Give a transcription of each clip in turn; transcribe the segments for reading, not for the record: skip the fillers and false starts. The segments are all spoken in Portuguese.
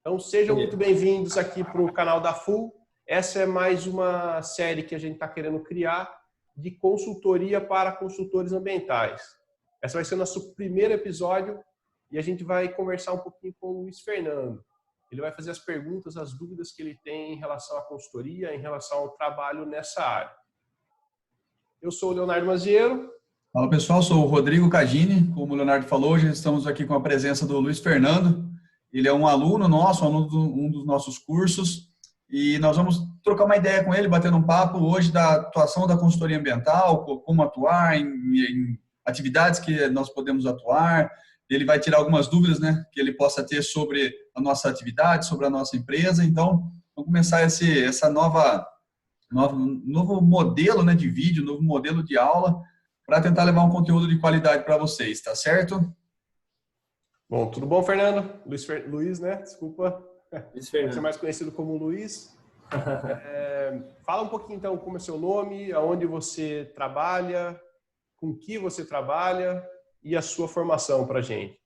Então sejam muito bem-vindos aqui para o canal da Full. Essa é mais uma série que a gente está querendo criar de consultoria para consultores ambientais. Essa vai ser o nosso primeiro episódio e a gente vai conversar um pouquinho com o Luiz Fernando. Ele vai fazer as perguntas, as dúvidas que ele tem em relação à consultoria, em relação ao trabalho nessa área. Eu sou o Leonardo Maziero. Fala pessoal, sou o Rodrigo Cagini. Como o Leonardo falou, hoje estamos aqui com a presença do Luiz Fernando. Ele é um aluno nosso, aluno de um dos nossos cursos, e nós vamos trocar uma ideia com ele, batendo um papo hoje da atuação da consultoria ambiental, como atuar em atividades que nós podemos atuar. Ele vai tirar algumas dúvidas, né, que ele possa ter sobre a nossa atividade, sobre a nossa empresa. Então, vamos começar essa novo modelo, né, de vídeo, novo modelo de aula, para tentar levar um conteúdo de qualidade para vocês, tá certo? Bom, tudo bom, Fernando? Luiz, né? Desculpa. Luiz Fernando. Você é mais conhecido como Luiz. Fala um pouquinho, então, como é seu nome, aonde você trabalha, com que você trabalha e a sua formação para a gente.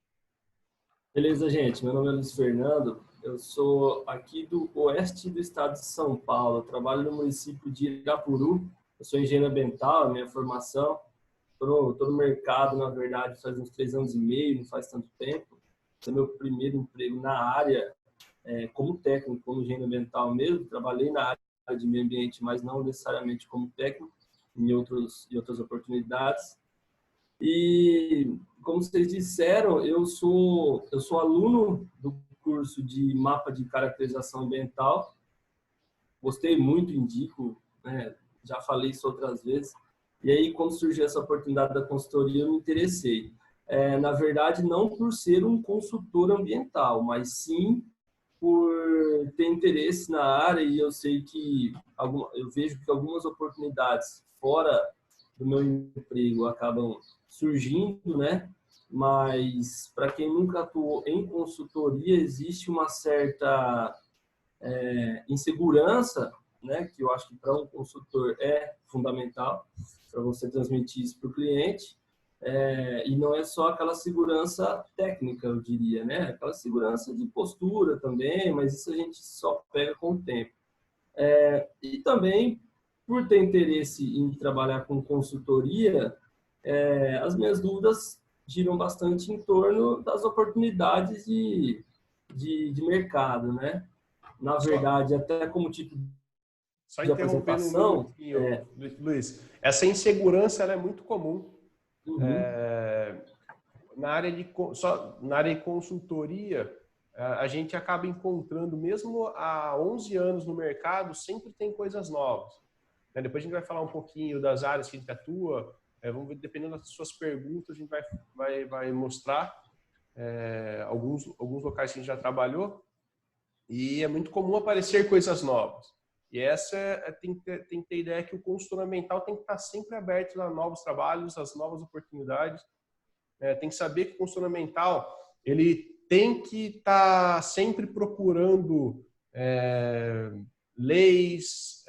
Beleza, gente. Meu nome é Luiz Fernando. Eu sou aqui do oeste do estado de São Paulo. Eu trabalho no município de Irapuru. Eu sou engenheiro ambiental, a minha formação. Estou no mercado, na verdade, faz uns 3 anos e meio, não faz tanto tempo. Esse é meu primeiro emprego na área, como técnico, como engenheiro ambiental mesmo. Trabalhei na área de meio ambiente, mas não necessariamente como técnico, em outras oportunidades. E, como vocês disseram, eu sou aluno do curso de mapa de caracterização ambiental. Gostei muito, indico, né? Já falei isso outras vezes. E aí, quando surgiu essa oportunidade da consultoria, eu me interessei. Na verdade, não por ser um consultor ambiental, mas sim por ter interesse na área, e eu sei que eu vejo que algumas oportunidades fora do meu emprego acabam surgindo, né? Mas para quem nunca atuou em consultoria, existe uma certa insegurança, né? Que eu acho que para um consultor é fundamental, para você transmitir isso para o cliente. E não é só aquela segurança técnica, eu diria, né? Aquela segurança de postura também, mas isso a gente só pega com o tempo. E também, por ter interesse em trabalhar com consultoria, as minhas dúvidas giram bastante em torno das oportunidades de mercado, né? Na verdade, até como tipo Só de interrompendo apresentação, um pouquinho, Luiz. Essa insegurança ela é muito comum. Na área de consultoria, a gente acaba encontrando, mesmo há 11 anos no mercado, sempre tem coisas novas. Depois a gente vai falar um pouquinho das áreas que a gente atua. Vamos ver, dependendo das suas perguntas, a gente vai mostrar alguns locais que a gente já trabalhou. E é muito comum aparecer coisas novas. E essa tem que ter ideia que o consultor ambiental tem que estar sempre aberto a novos trabalhos, às novas oportunidades. Tem que saber que o consultor ambiental ele tem que estar sempre procurando leis,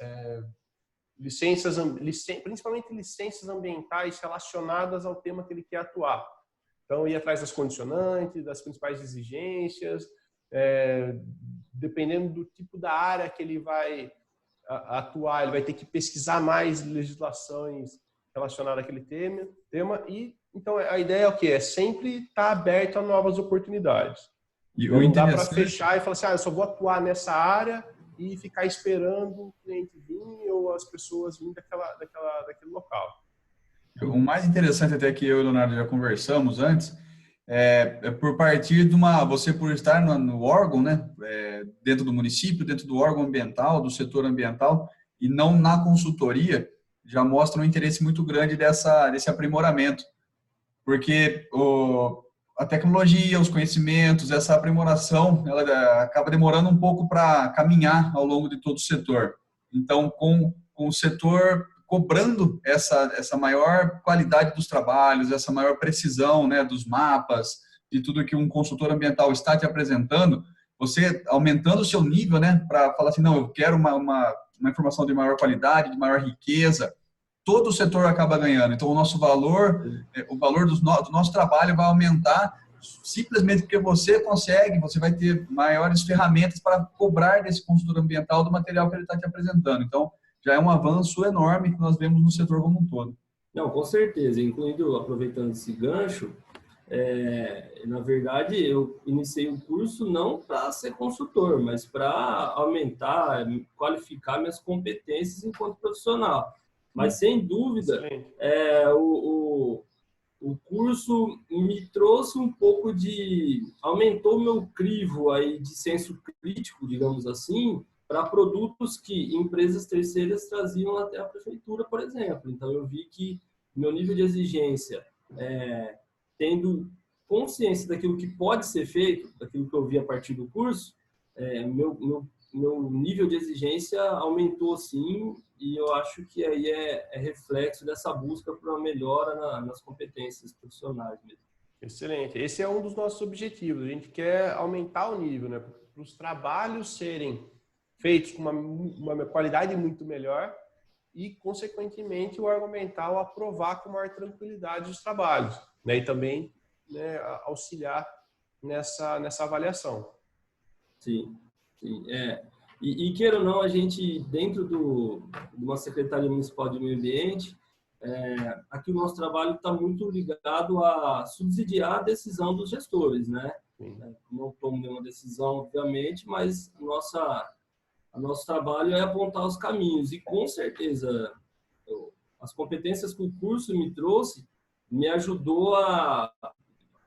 principalmente licenças ambientais relacionadas ao tema que ele quer atuar. Então, ir atrás das condicionantes, das principais exigências, dependendo do tipo da área que ele vai atuar, ele vai ter que pesquisar mais legislações relacionadas àquele tema. E então a ideia é o quê? É sempre estar aberto a novas oportunidades. E não dá para fechar e falar assim, eu só vou atuar nessa área e ficar esperando o cliente vir ou as pessoas virem daquele local. O mais interessante até que eu e o Leonardo já conversamos antes, por partir de você por estar no órgão, né, dentro do município, dentro do órgão ambiental, do setor ambiental, e não na consultoria, já mostra um interesse muito grande desse aprimoramento. Porque a tecnologia, os conhecimentos, essa aprimoração, ela acaba demorando um pouco para caminhar ao longo de todo o setor. Então, com o setor cobrando essa maior qualidade dos trabalhos, essa maior precisão, né, dos mapas, de tudo que um consultor ambiental está te apresentando, você aumentando o seu nível, né, para falar assim, não, eu quero uma informação de maior qualidade, de maior riqueza, todo o setor acaba ganhando. Então, o valor do nosso trabalho vai aumentar simplesmente porque você consegue, você vai ter maiores ferramentas para cobrar desse consultor ambiental do material que ele está te apresentando. Então, já é um avanço enorme que nós vemos no setor como um todo. Não, com certeza, incluindo, aproveitando esse gancho, na verdade, eu iniciei o curso não para ser consultor, mas para aumentar, qualificar minhas competências enquanto profissional. Mas, sem dúvida, o curso me trouxe um pouco aumentou o meu crivo aí de senso crítico, digamos assim, para produtos que empresas terceiras traziam até a prefeitura, por exemplo. Então, eu vi que meu nível de exigência, tendo consciência daquilo que pode ser feito, daquilo que eu vi a partir do curso, meu nível de exigência aumentou sim, e eu acho que aí é reflexo dessa busca por uma melhora nas competências profissionais mesmo. Excelente. Esse é um dos nossos objetivos. A gente quer aumentar o nível, né? Para os trabalhos serem feitos com uma qualidade muito melhor e, consequentemente, o órgão ambiental aprovar com maior tranquilidade os trabalhos, né? E também, né, auxiliar nessa avaliação. Sim, sim. E queira ou não, a gente, dentro de uma Secretaria Municipal de Meio Ambiente, aqui o nosso trabalho está muito ligado a subsidiar a decisão dos gestores, né? Não tomo nenhuma decisão, obviamente, mas nosso trabalho é apontar os caminhos. E, com certeza, as competências que o curso me trouxe me ajudou a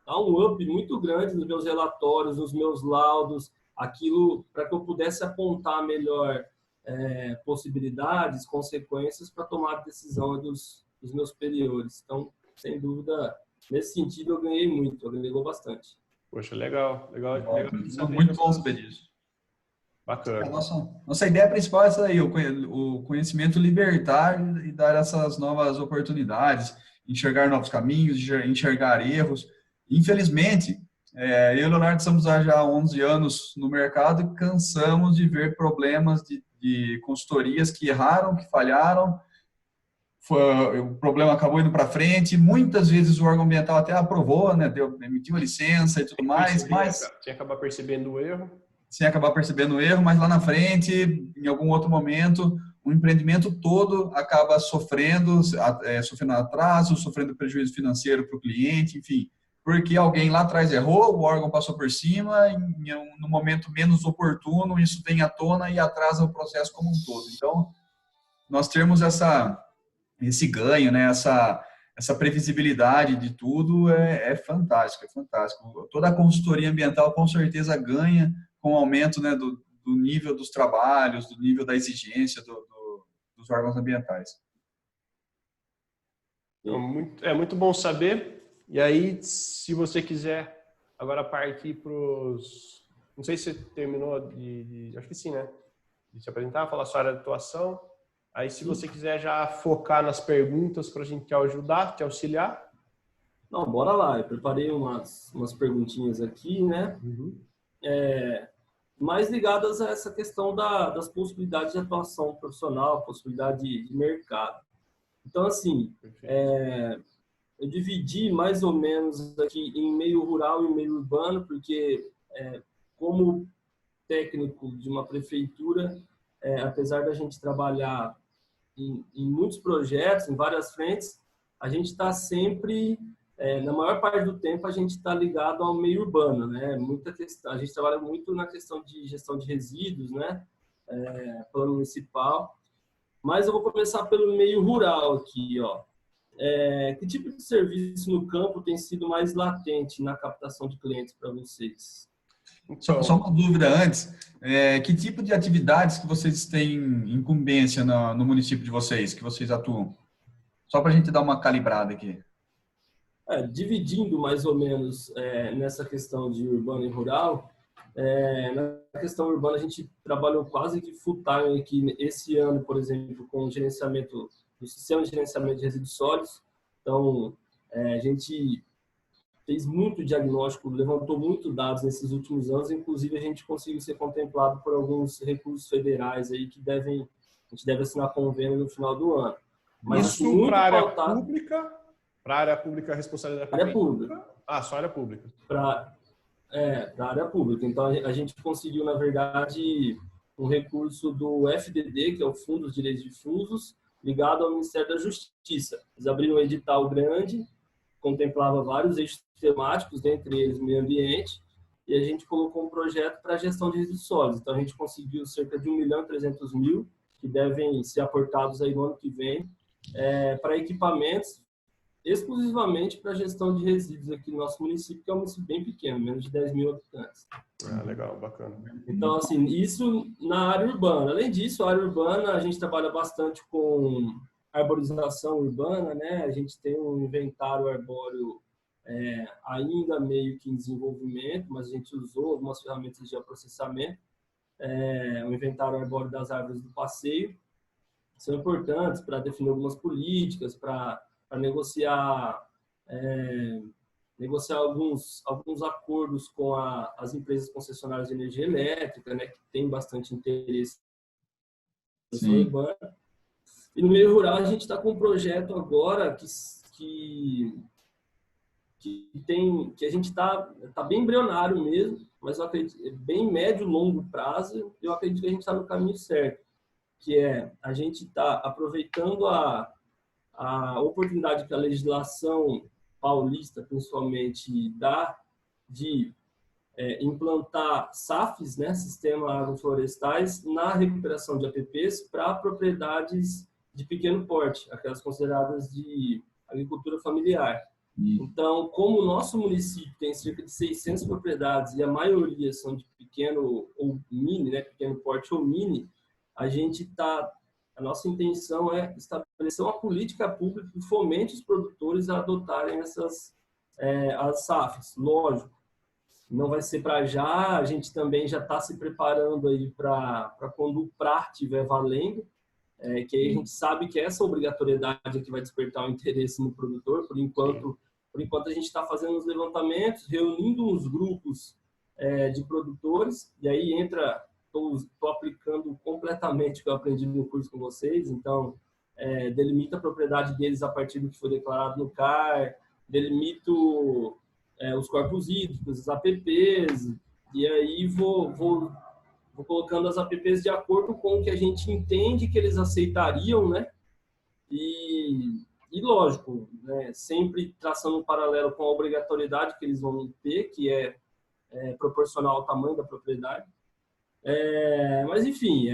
dar um up muito grande nos meus relatórios, nos meus laudos, aquilo para que eu pudesse apontar melhor possibilidades, consequências para tomar a decisão dos meus superiores. Então, sem dúvida, nesse sentido, eu ganhei muito, agregou bastante. Poxa, legal. Muito bom saber disso. Bacana. A nossa ideia principal é essa aí, o conhecimento libertar e dar essas novas oportunidades, enxergar novos caminhos, enxergar erros. Infelizmente, eu e o Leonardo estamos já há 11 anos no mercado e cansamos de ver problemas de consultorias que erraram, que falharam, o problema acabou indo para frente. Muitas vezes o órgão ambiental até aprovou, né, emitiu a licença e tudo mais, mas tinha que acabar percebendo o erro. Sem acabar percebendo o erro, mas lá na frente, em algum outro momento, o empreendimento todo acaba sofrendo atraso, sofrendo prejuízo financeiro para o cliente, enfim, porque alguém lá atrás errou, o órgão passou por cima, no momento menos oportuno, isso vem à tona e atrasa o processo como um todo. Então, nós termos esse ganho, né, essa previsibilidade de tudo é fantástico, é fantástico. Toda a consultoria ambiental com certeza ganha com o aumento, né, do nível dos trabalhos, do nível da exigência dos órgãos ambientais. É muito bom saber. E aí, se você quiser agora partir para os... Não sei se você terminou acho que sim, né? De se apresentar, falar a sua área de atuação. Aí, se você quiser já focar nas perguntas para a gente te ajudar, te auxiliar. Não, bora lá. Eu preparei umas perguntinhas aqui, né? Mais ligadas a essa questão das possibilidades de atuação profissional, possibilidade de mercado. Então, assim, eu dividi mais ou menos aqui em meio rural e meio urbano, porque como técnico de uma prefeitura, apesar da gente trabalhar em muitos projetos, em várias frentes, a gente está sempre... na maior parte do tempo a gente está ligado ao meio urbano, né? A gente trabalha muito na questão de gestão de resíduos, né? Plano municipal. Mas eu vou começar pelo meio rural aqui, ó. Que tipo de serviço no campo tem sido mais latente na captação de clientes para vocês? Só uma dúvida antes, que tipo de atividades que vocês têm incumbência no município de vocês, que vocês atuam? Só para a gente dar uma calibrada aqui. Dividindo mais ou menos nessa questão de urbano e rural, na questão urbana a gente trabalhou quase que full time aqui esse ano, por exemplo, com o gerenciamento do sistema de gerenciamento de resíduos sólidos. Então, a gente fez muito diagnóstico, levantou muito dados nesses últimos anos, inclusive a gente conseguiu ser contemplado por alguns recursos federais aí que a gente deve assinar convênio no final do ano. Mas isso para a área pública? Para a área pública, a responsabilidade da prefeitura? Ah, só área pública. Para a área pública. Então, a gente conseguiu, na verdade, um recurso do FDD, que é o Fundo dos Direitos Difusos, ligado ao Ministério da Justiça. Eles abriram um edital grande, contemplava vários eixos temáticos, dentre eles meio ambiente, e a gente colocou um projeto para a gestão de resíduos sólidos. Então, a gente conseguiu cerca de 1.300.000, que devem ser aportados aí no ano que vem, para equipamentos exclusivamente para a gestão de resíduos aqui no nosso município, que é um município bem pequeno, menos de 10.000 habitantes. Ah, legal, bacana. Então, assim, isso na área urbana. Além disso, a área urbana, a gente trabalha bastante com arborização urbana, né? A gente tem um inventário arbóreo ainda meio que em desenvolvimento, mas a gente usou algumas ferramentas de processamento. O inventário arbóreo das árvores do passeio são importantes para definir algumas políticas, para negociar alguns acordos com as empresas concessionárias de energia elétrica, né, que tem bastante interesse na urbana. E no meio rural a gente está com um projeto agora que a gente está bem embrionário mesmo, mas eu acredito bem médio e longo prazo. Eu acredito que a gente está no caminho certo, que é a gente está aproveitando a oportunidade que a legislação paulista, principalmente, dá de implantar SAFs, né, Sistema Agroflorestais, na recuperação de APPs para propriedades de pequeno porte, aquelas consideradas de agricultura familiar. Então, como o nosso município tem cerca de 600 propriedades e a maioria são de pequeno ou mini, né, pequeno porte ou mini, a nossa intenção é estabelecer uma política pública que fomente os produtores a adotarem as SAFs. Lógico, não vai ser para já, a gente também já está se preparando aí para quando o PRA estiver valendo, que aí a gente sabe que essa obrigatoriedade é que vai despertar o interesse no produtor. Por enquanto a gente está fazendo os levantamentos, reunindo uns grupos de produtores, e aí estou aplicando completamente o que eu aprendi no curso com vocês. Então, delimito a propriedade deles a partir do que foi declarado no CAR, delimito os corpos hídricos, as APPs, e aí vou colocando as APPs de acordo com o que a gente entende que eles aceitariam, né? E lógico, né, sempre traçando um paralelo com a obrigatoriedade que eles vão ter, que é proporcional ao tamanho da propriedade. Mas, enfim,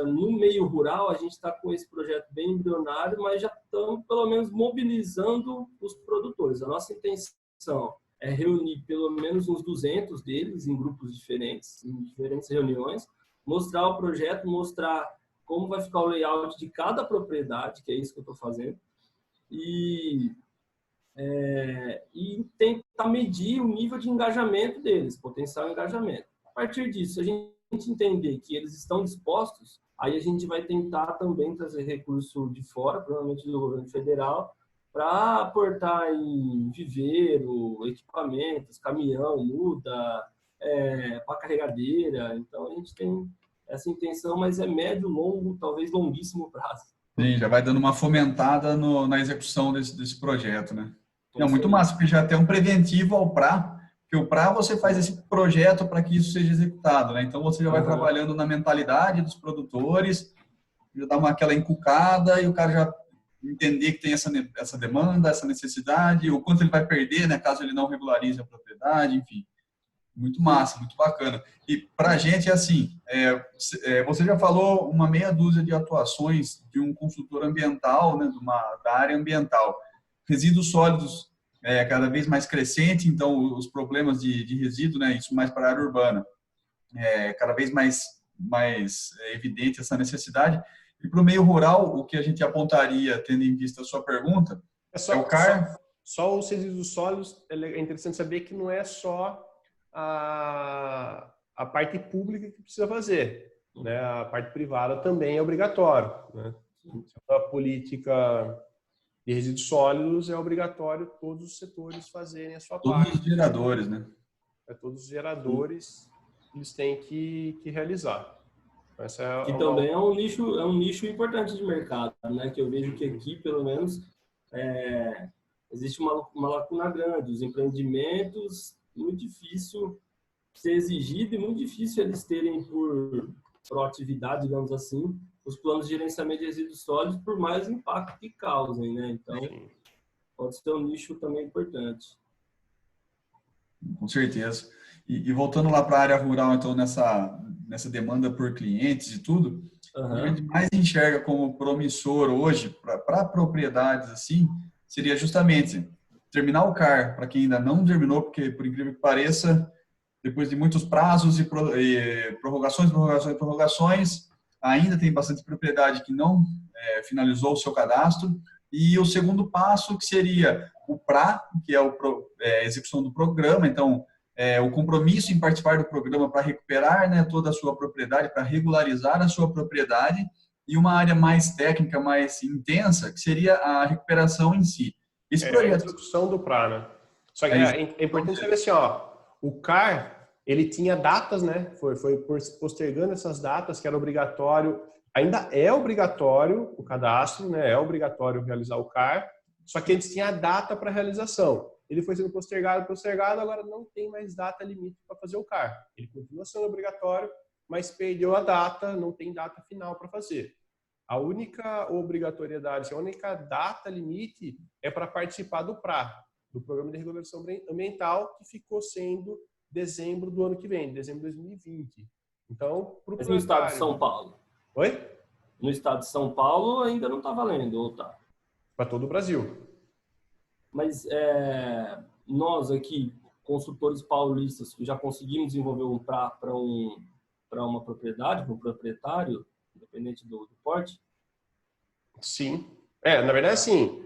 no meio rural, a gente está com esse projeto bem embrionário, mas já estamos, pelo menos, mobilizando os produtores. A nossa intenção é reunir pelo menos uns 200 deles em grupos diferentes, em diferentes reuniões, mostrar o projeto, mostrar como vai ficar o layout de cada propriedade, que é isso que eu estou fazendo, e tentar medir o nível de engajamento deles, potencial engajamento. A partir disso, a gente entender que eles estão dispostos, aí a gente vai tentar também trazer recurso de fora, provavelmente do governo federal, para aportar em viveiro, equipamentos, caminhão, muda, para carregadeira. Então, a gente tem essa intenção, mas é médio, longo, talvez longuíssimo prazo. Sim, já vai dando uma fomentada na execução desse projeto, né? Não, muito massa, porque já tem um preventivo ao PRA, que o PRA você faz esse projeto para que isso seja executado, né? Então você já vai trabalhando na mentalidade dos produtores, já dá aquela encucada e o cara já entender que tem essa demanda, essa necessidade, o quanto ele vai perder, né, caso ele não regularize a propriedade, enfim. Muito massa, muito bacana. E para a gente é assim, você já falou uma meia dúzia de atuações de um consultor ambiental, né, da área ambiental. Resíduos sólidos cada vez mais crescente, então os problemas de resíduo, né, isso mais para a área urbana, cada vez mais evidente essa necessidade. E para o meio rural, o que a gente apontaria, tendo em vista a sua pergunta, é o CAR. Só os resíduos sólidos, é interessante saber que não é só a parte pública que precisa fazer, né? A parte privada também é obrigatório, né? A política de resíduos sólidos é obrigatório todos os setores fazerem a sua parte. Todos os geradores, né? Todos os geradores, eles têm que realizar. Que também é um nicho importante de mercado, né? Que eu vejo que aqui, pelo menos, existe uma lacuna grande. Os empreendimentos, muito difícil ser exigido e muito difícil eles terem por proatividade, digamos assim, os planos de gerenciamento de resíduos sólidos, por mais impacto que causem, né? Então, Sim. pode ser um nicho também importante. Com certeza. E voltando lá para a área rural, então, nessa demanda por clientes e tudo, o que a gente mais enxerga como promissor hoje para propriedades assim, seria justamente terminar o CAR, para quem ainda não terminou, porque, por incrível que pareça, depois de muitos prazos e prorrogações, ainda tem bastante propriedade que não finalizou o seu cadastro. E o segundo passo, que seria o PRA, que é a execução do programa. Então, o compromisso em participar do programa para recuperar, né, toda a sua propriedade, para regularizar a sua propriedade. E uma área mais técnica, mais intensa, que seria a recuperação em si. Esse A projeto... execução do PRA, né? Só que é importante saber assim, ó, o CAR, ele tinha datas, né? Foi postergando essas datas, que era obrigatório, ainda é obrigatório o cadastro, né? É obrigatório realizar o CAR, só que eles tinham a data para realização. Ele foi sendo postergado, agora não tem mais data limite para fazer o CAR. Ele continua sendo obrigatório, mas perdeu a data, não tem data final para fazer. A única obrigatoriedade, a única data limite é para participar do PRA, do Programa de Regularização Ambiental, que ficou sendo dezembro do ano que vem, dezembro de 2020. Então, para o Mas no estado de São Paulo? Oi? No estado de São Paulo ainda não está valendo, ou tá? Para todo o Brasil. Mas nós aqui, consultores paulistas, que já conseguimos desenvolver um PRA para uma propriedade, para um proprietário, independente do porte? Sim. Na verdade, sim.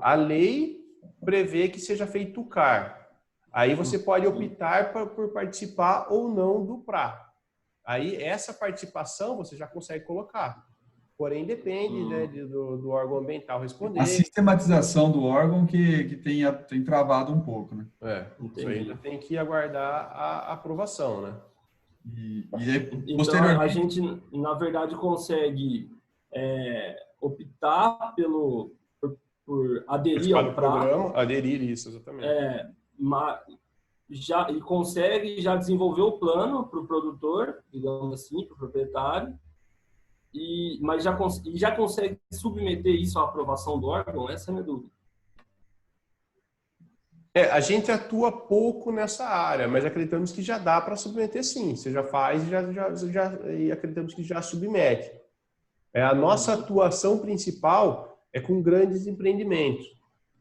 A lei prevê que seja feito o CAR. Aí você pode optar por participar ou não do PRA. Aí essa participação você já consegue colocar. Porém, depende, né, do órgão ambiental responder. A sistematização do órgão que tem travado um pouco, né? Isso aí ainda tem que aguardar a aprovação, né? Então, a gente, na verdade, consegue optar por aderir ao PRA. Programa, aderir isso, exatamente. E consegue já desenvolver o plano para o produtor, digamos assim, para o proprietário, mas já consegue submeter isso à aprovação do órgão? Essa é a minha dúvida. A gente atua pouco nessa área, mas acreditamos que já dá para submeter sim. Você já faz e acreditamos que já submete. A nossa atuação principal é com grandes empreendimentos.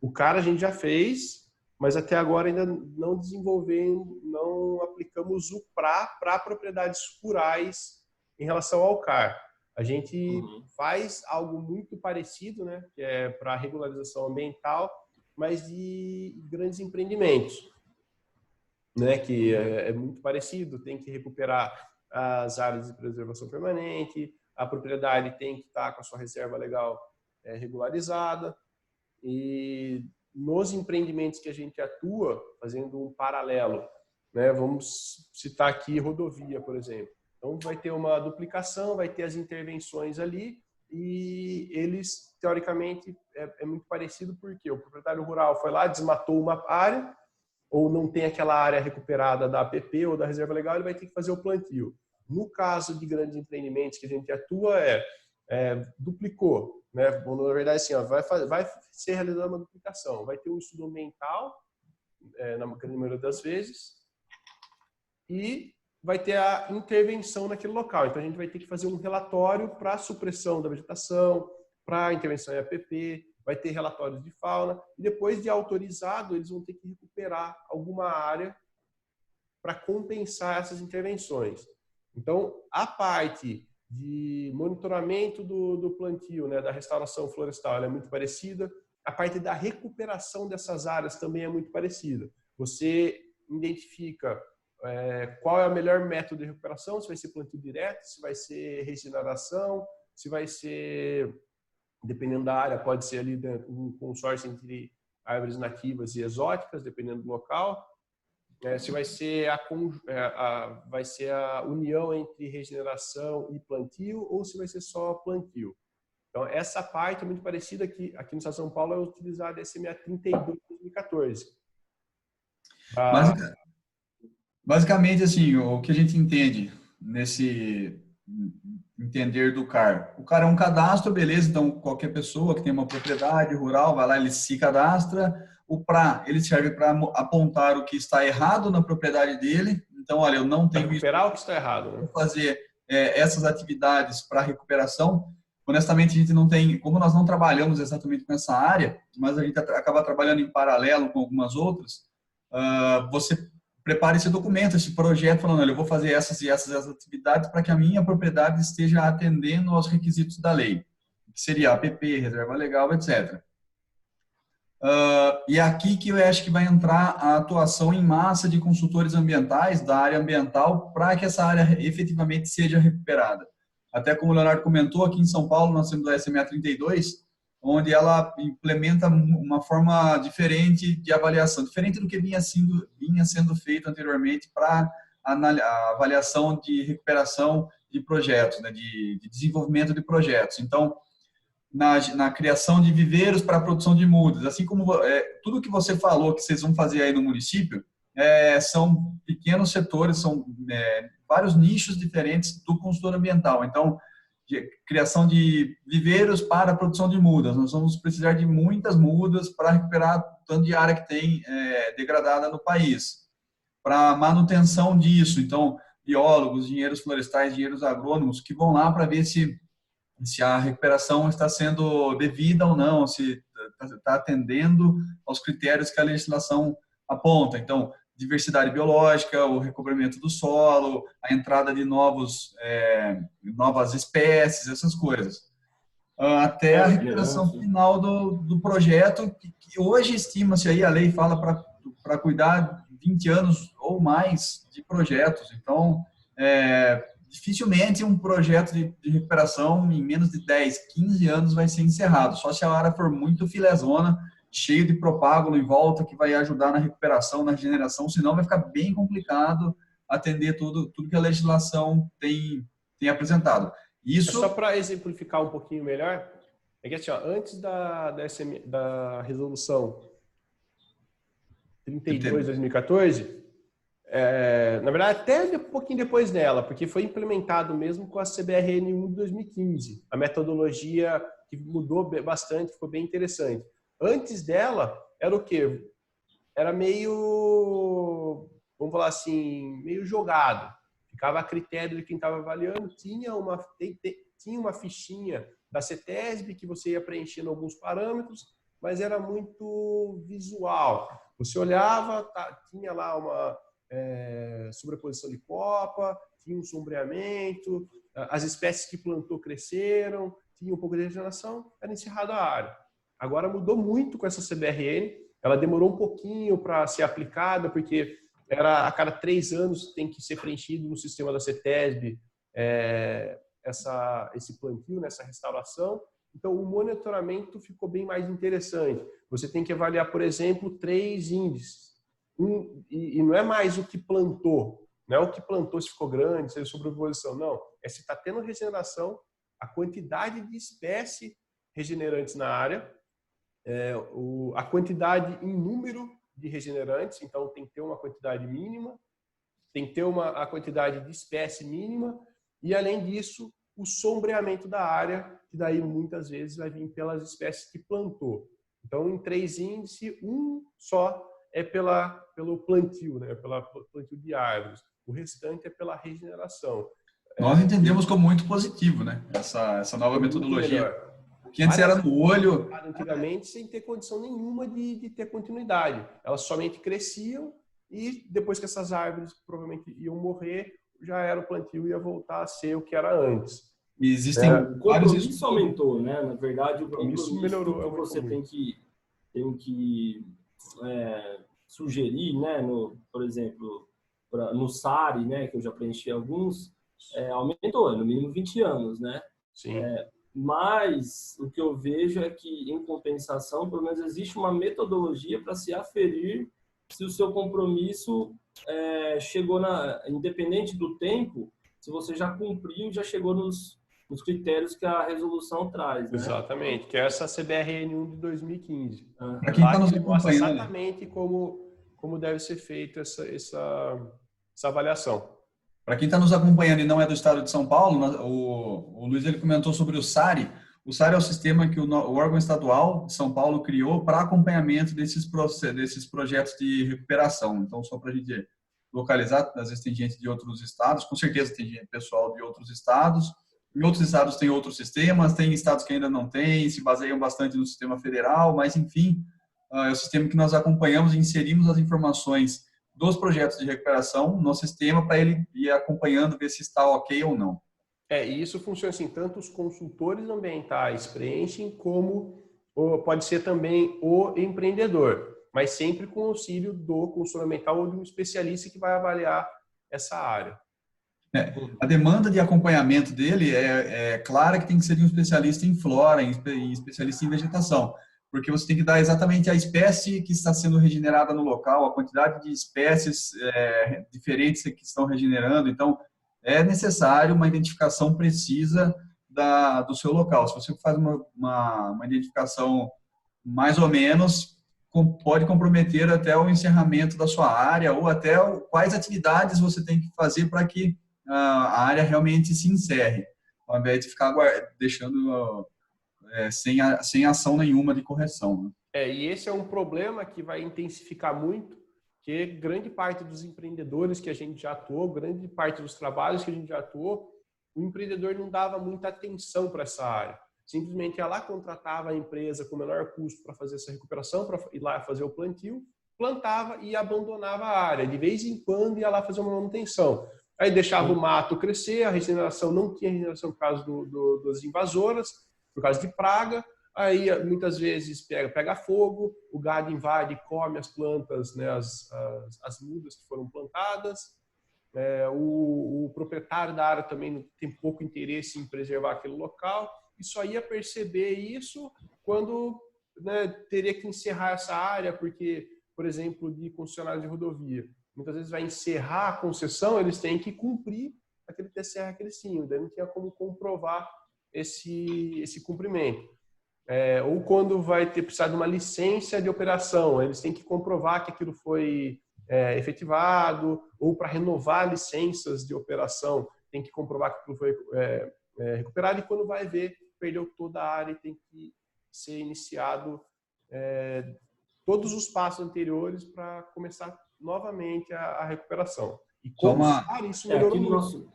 O CAR a gente já fez, mas até agora ainda não desenvolvemos, não aplicamos o PRA para propriedades rurais em relação ao CAR. A gente faz algo muito parecido, né, que é para regularização ambiental, mas de grandes empreendimentos, né, que é muito parecido, tem que recuperar as áreas de preservação permanente, a propriedade tem que estar com a sua reserva legal regularizada, e nos empreendimentos que a gente atua, fazendo um paralelo, né, vamos citar aqui rodovia, por exemplo. Então, vai ter uma duplicação, vai ter as intervenções ali, e eles, teoricamente, é muito parecido porque o proprietário rural foi lá, desmatou uma área, ou não tem aquela área recuperada da APP ou da reserva legal, ele vai ter que fazer o plantio. No caso de grandes empreendimentos que a gente atua, duplicou, né? Na verdade, assim, vai ser realizada uma duplicação, vai ter um estudo ambiental, na grande maioria das vezes, e vai ter a intervenção naquele local. Então, a gente vai ter que fazer um relatório para a supressão da vegetação, para a intervenção em APP, vai ter relatórios de fauna, e depois de autorizado, eles vão ter que recuperar alguma área para compensar essas intervenções. Então, a parte de monitoramento do plantio, né, da restauração florestal, ela é muito parecida. A parte da recuperação dessas áreas também é muito parecida. Você identifica qual é o melhor método de recuperação, se vai ser plantio direto, se vai ser regeneração, se vai ser, dependendo da área, pode ser ali um consórcio entre árvores nativas e exóticas, dependendo do local. Se vai ser a união entre regeneração e plantio, ou se vai ser só plantio. Então, essa parte é muito parecida aqui no estado de São Paulo, é utilizada a SMA 32 de 2014. Basicamente, assim, o que a gente entende nesse entender do CAR. O CAR é um cadastro, beleza, então qualquer pessoa que tem uma propriedade rural, vai lá, ele se cadastra. O PRA, ele serve para apontar o que está errado na propriedade dele. Então, olha, eu não tenho recuperar o que está errado, né? Vou fazer essas atividades para recuperação. Honestamente, a gente não tem, como nós não trabalhamos exatamente com essa área, mas a gente acaba trabalhando em paralelo com algumas outras, você prepara esse documento, esse projeto, falando, olha, eu vou fazer essas e essas atividades para que a minha propriedade esteja atendendo aos requisitos da lei, que seria APP, reserva legal, etc. E é aqui que eu acho que vai entrar a atuação em massa de consultores ambientais da área ambiental para que essa área efetivamente seja recuperada. Até como o Leonardo comentou, aqui em São Paulo nós temos a SMA 32, onde ela implementa uma forma diferente de avaliação, diferente do que vinha sendo feito anteriormente para a avaliação de recuperação de projetos, né, de desenvolvimento de projetos. Então, na criação de viveiros para a produção de mudas, assim como tudo que você falou que vocês vão fazer aí no município, são pequenos setores, são vários nichos diferentes do consultor ambiental. Então, criação de viveiros para a produção de mudas. Nós vamos precisar de muitas mudas para recuperar o tanto de área que tem degradada no país. Para manutenção disso, então, biólogos, engenheiros florestais, engenheiros agrônomos, que vão lá para ver se a recuperação está sendo devida ou não, se está atendendo aos critérios que a legislação aponta. Então, diversidade biológica, o recobrimento do solo, a entrada de novas espécies, essas coisas. Até a recuperação final do projeto, que hoje estima-se aí, a lei fala para cuidar 20 anos ou mais de projetos. Então, dificilmente um projeto de recuperação em menos de 10, 15 anos vai ser encerrado, só se a área for muito filezona, cheio de propágulo em volta, que vai ajudar na recuperação, na regeneração, senão vai ficar bem complicado atender tudo que a legislação tem apresentado. Isso... Só para exemplificar um pouquinho melhor, é que assim, antes da resolução 32 de 2014, na verdade, até um pouquinho depois dela, porque foi implementado mesmo com a CBRN1 de 2015. A metodologia que mudou bastante, ficou bem interessante. Antes dela, era o quê? Era meio, vamos falar assim, meio jogado. Ficava a critério de quem estava avaliando. Tinha uma fichinha da CETESB que você ia preenchendo alguns parâmetros, mas era muito visual. Você olhava, tinha lá uma sobreposição de copa, tinha um sombreamento, as espécies que plantou cresceram, tinha um pouco de regeneração, era encerrada a área. Agora mudou muito com essa CBRN, ela demorou um pouquinho para ser aplicada, porque a cada 3 anos tem que ser preenchido no sistema da CETESB esse plantio, nessa restauração. Então, o monitoramento ficou bem mais interessante. Você tem que avaliar, por exemplo, 3 índices. E não é mais o que plantou, não é o que plantou se ficou grande, se é sobreposição, não. É se está tendo regeneração, a quantidade de espécies regenerantes na área, a quantidade em número de regenerantes, então tem que ter uma quantidade mínima, tem que ter a quantidade de espécie mínima, e além disso, o sombreamento da área, que daí muitas vezes vai vir pelas espécies que plantou. Então, em 3 índices, um só é pelo plantio, né? Pelo plantio de árvores. O restante é pela regeneração. Nós entendemos como muito positivo, né? Essa nova metodologia. Que antes era no olho. Antigamente, sem ter condição nenhuma de ter continuidade. Elas somente cresciam e depois que essas árvores provavelmente iam morrer, já era o plantio, ia voltar a ser o que era antes. E existem o compromisso aumentou, né? Na verdade, o compromisso melhorou. Que você tem que sugerir, né? Por exemplo, no SARI, né? Que eu já preenchi alguns, aumentou, no mínimo 20 anos, né? Sim. Mas o que eu vejo é que, em compensação, pelo menos existe uma metodologia para se aferir se o seu compromisso chegou independente do tempo, se você já cumpriu, já chegou nos critérios que a resolução traz, né? Exatamente, que é essa CBRN1 de 2015. Para quem está nos Ele mostra acompanhando, exatamente como deve ser feita essa avaliação. para quem está nos acompanhando e não é do estado de São Paulo, o Luiz ele comentou sobre o SARI. O SARI é o sistema que o órgão estadual de São Paulo criou para acompanhamento desses projetos de recuperação. Então, só para a gente localizar, às vezes tem gente de outros estados, com certeza tem gente pessoal de outros estados. Em outros estados tem outros sistemas, tem estados que ainda não têm, se baseiam bastante no sistema federal, mas, enfim, é o sistema que nós acompanhamos e inserimos as informações dos projetos de recuperação no sistema para ele ir acompanhando, ver se está ok ou não. E isso funciona assim, tanto os consultores ambientais preenchem, como pode ser também o empreendedor, mas sempre com o auxílio do consultor ambiental ou de um especialista que vai avaliar essa área. A demanda de acompanhamento dele é clara que tem que ser de um especialista em flora, em especialista em vegetação, porque você tem que dar exatamente a espécie que está sendo regenerada no local, a quantidade de espécies diferentes que estão regenerando. Então, é necessário uma identificação precisa do seu local. Se você faz uma identificação mais ou menos, pode comprometer até o encerramento da sua área ou até quais atividades você tem que fazer para que a área realmente se encerre, ao invés de ficar deixando sem ação nenhuma de correção. Né? E esse é um problema que vai intensificar muito, que grande parte dos empreendedores que a gente já atuou, grande parte dos trabalhos que a gente já atuou, o empreendedor não dava muita atenção para essa área. Simplesmente ia lá, contratava a empresa com menor custo para fazer essa recuperação, para ir lá fazer o plantio, plantava e abandonava a área. De vez em quando ia lá fazer uma manutenção. Aí deixava o mato crescer, a regeneração não tinha regeneração por causa das invasoras, por causa de praga. Aí muitas vezes pega fogo, o gado invade, come as plantas, né, as mudas que foram plantadas. O proprietário da área também tem pouco interesse em preservar aquele local. E só ia perceber isso quando, né, teria que encerrar essa área, porque, por exemplo, de concessionários de rodovia, muitas vezes vai encerrar a concessão, eles têm que cumprir aquele TCR que eles tinham, daí não tinha como comprovar esse cumprimento. Ou quando vai precisar de uma licença de operação, eles têm que comprovar que aquilo foi efetivado, ou para renovar licenças de operação, tem que comprovar que aquilo foi recuperado, e quando vai ver, perdeu toda a área e tem que ser iniciado todos os passos anteriores para começar novamente a recuperação. E como isso melhorou muito.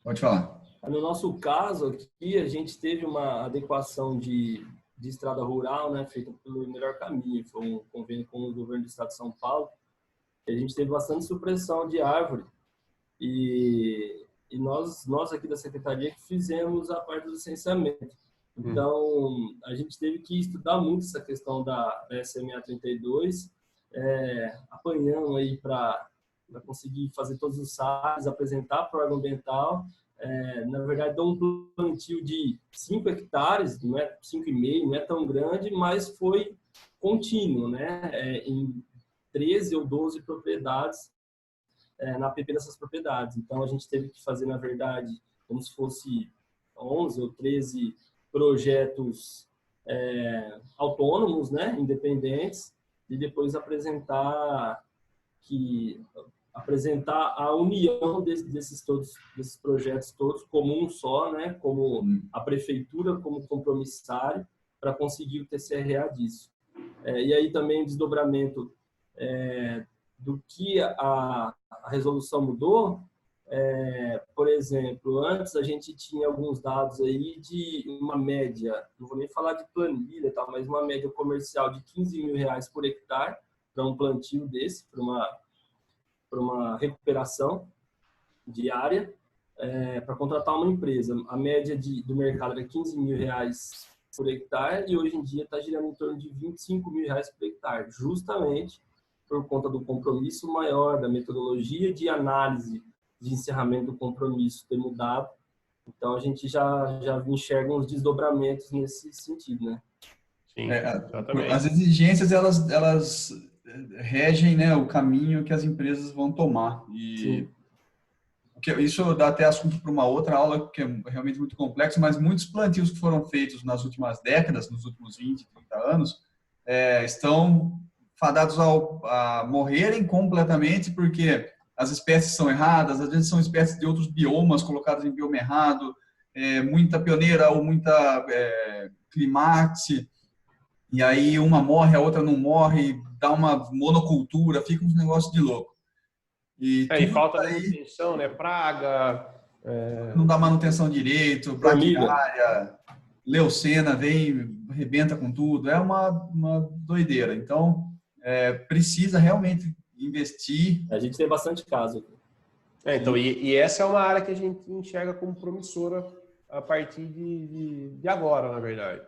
Pode falar. No nosso caso aqui, a gente teve uma adequação de estrada rural, né, feita pelo Melhor Caminho. Foi um convênio com o governo do estado de São Paulo. E a gente teve bastante supressão de árvore. E nós aqui da secretaria que fizemos a parte do licenciamento. Então, a gente teve que estudar muito essa questão da SMA 32, apanhando aí para conseguir fazer todos os SARs, apresentar para o órgão ambiental. Na verdade, dá um plantio de 5 hectares, não é 5,5, não é tão grande, mas foi contínuo, né? Em 13 ou 12 propriedades, na APP dessas propriedades. Então, a gente teve que fazer, na verdade, como se fosse 11 ou 13 projetos autônomos, né? Independentes, e depois apresentar a união desses projetos todos como um só, né? Como a prefeitura como compromissário para conseguir o TCRA disso. E aí também o desdobramento do que a resolução mudou. Por exemplo, antes a gente tinha alguns dados aí de uma média, não vou nem falar de planilha, tá, mas uma média comercial de R$15.000 por hectare para um plantio desse, para uma recuperação diária, para contratar uma empresa. A média do mercado era R$15.000 por hectare e hoje em dia está girando em torno de R$25.000 por hectare, justamente por conta do compromisso maior, da metodologia de análise de encerramento do compromisso ter mudado. Então, a gente já enxerga uns desdobramentos nesse sentido, né? Sim, exatamente. As exigências, elas regem, né, o caminho que as empresas vão tomar. E isso dá até assunto para uma outra aula, que é realmente muito complexo, mas muitos plantios que foram feitos nas últimas décadas, nos últimos 20, 30 anos, estão fadados a morrerem completamente, porque as espécies são erradas, às vezes são espécies de outros biomas colocadas em bioma errado, muita pioneira ou muita climaxe, e aí uma morre, a outra não morre, dá uma monocultura, fica uns negócios de louco. E E tudo falta aí manutenção, né? Praga. não dá manutenção direito, Formiga. braquiária, leucena vem, arrebenta com tudo, é uma doideira. Então, precisa realmente investir. A gente tem bastante caso aqui. Então, e essa é uma área que a gente enxerga como promissora a partir de agora, na verdade.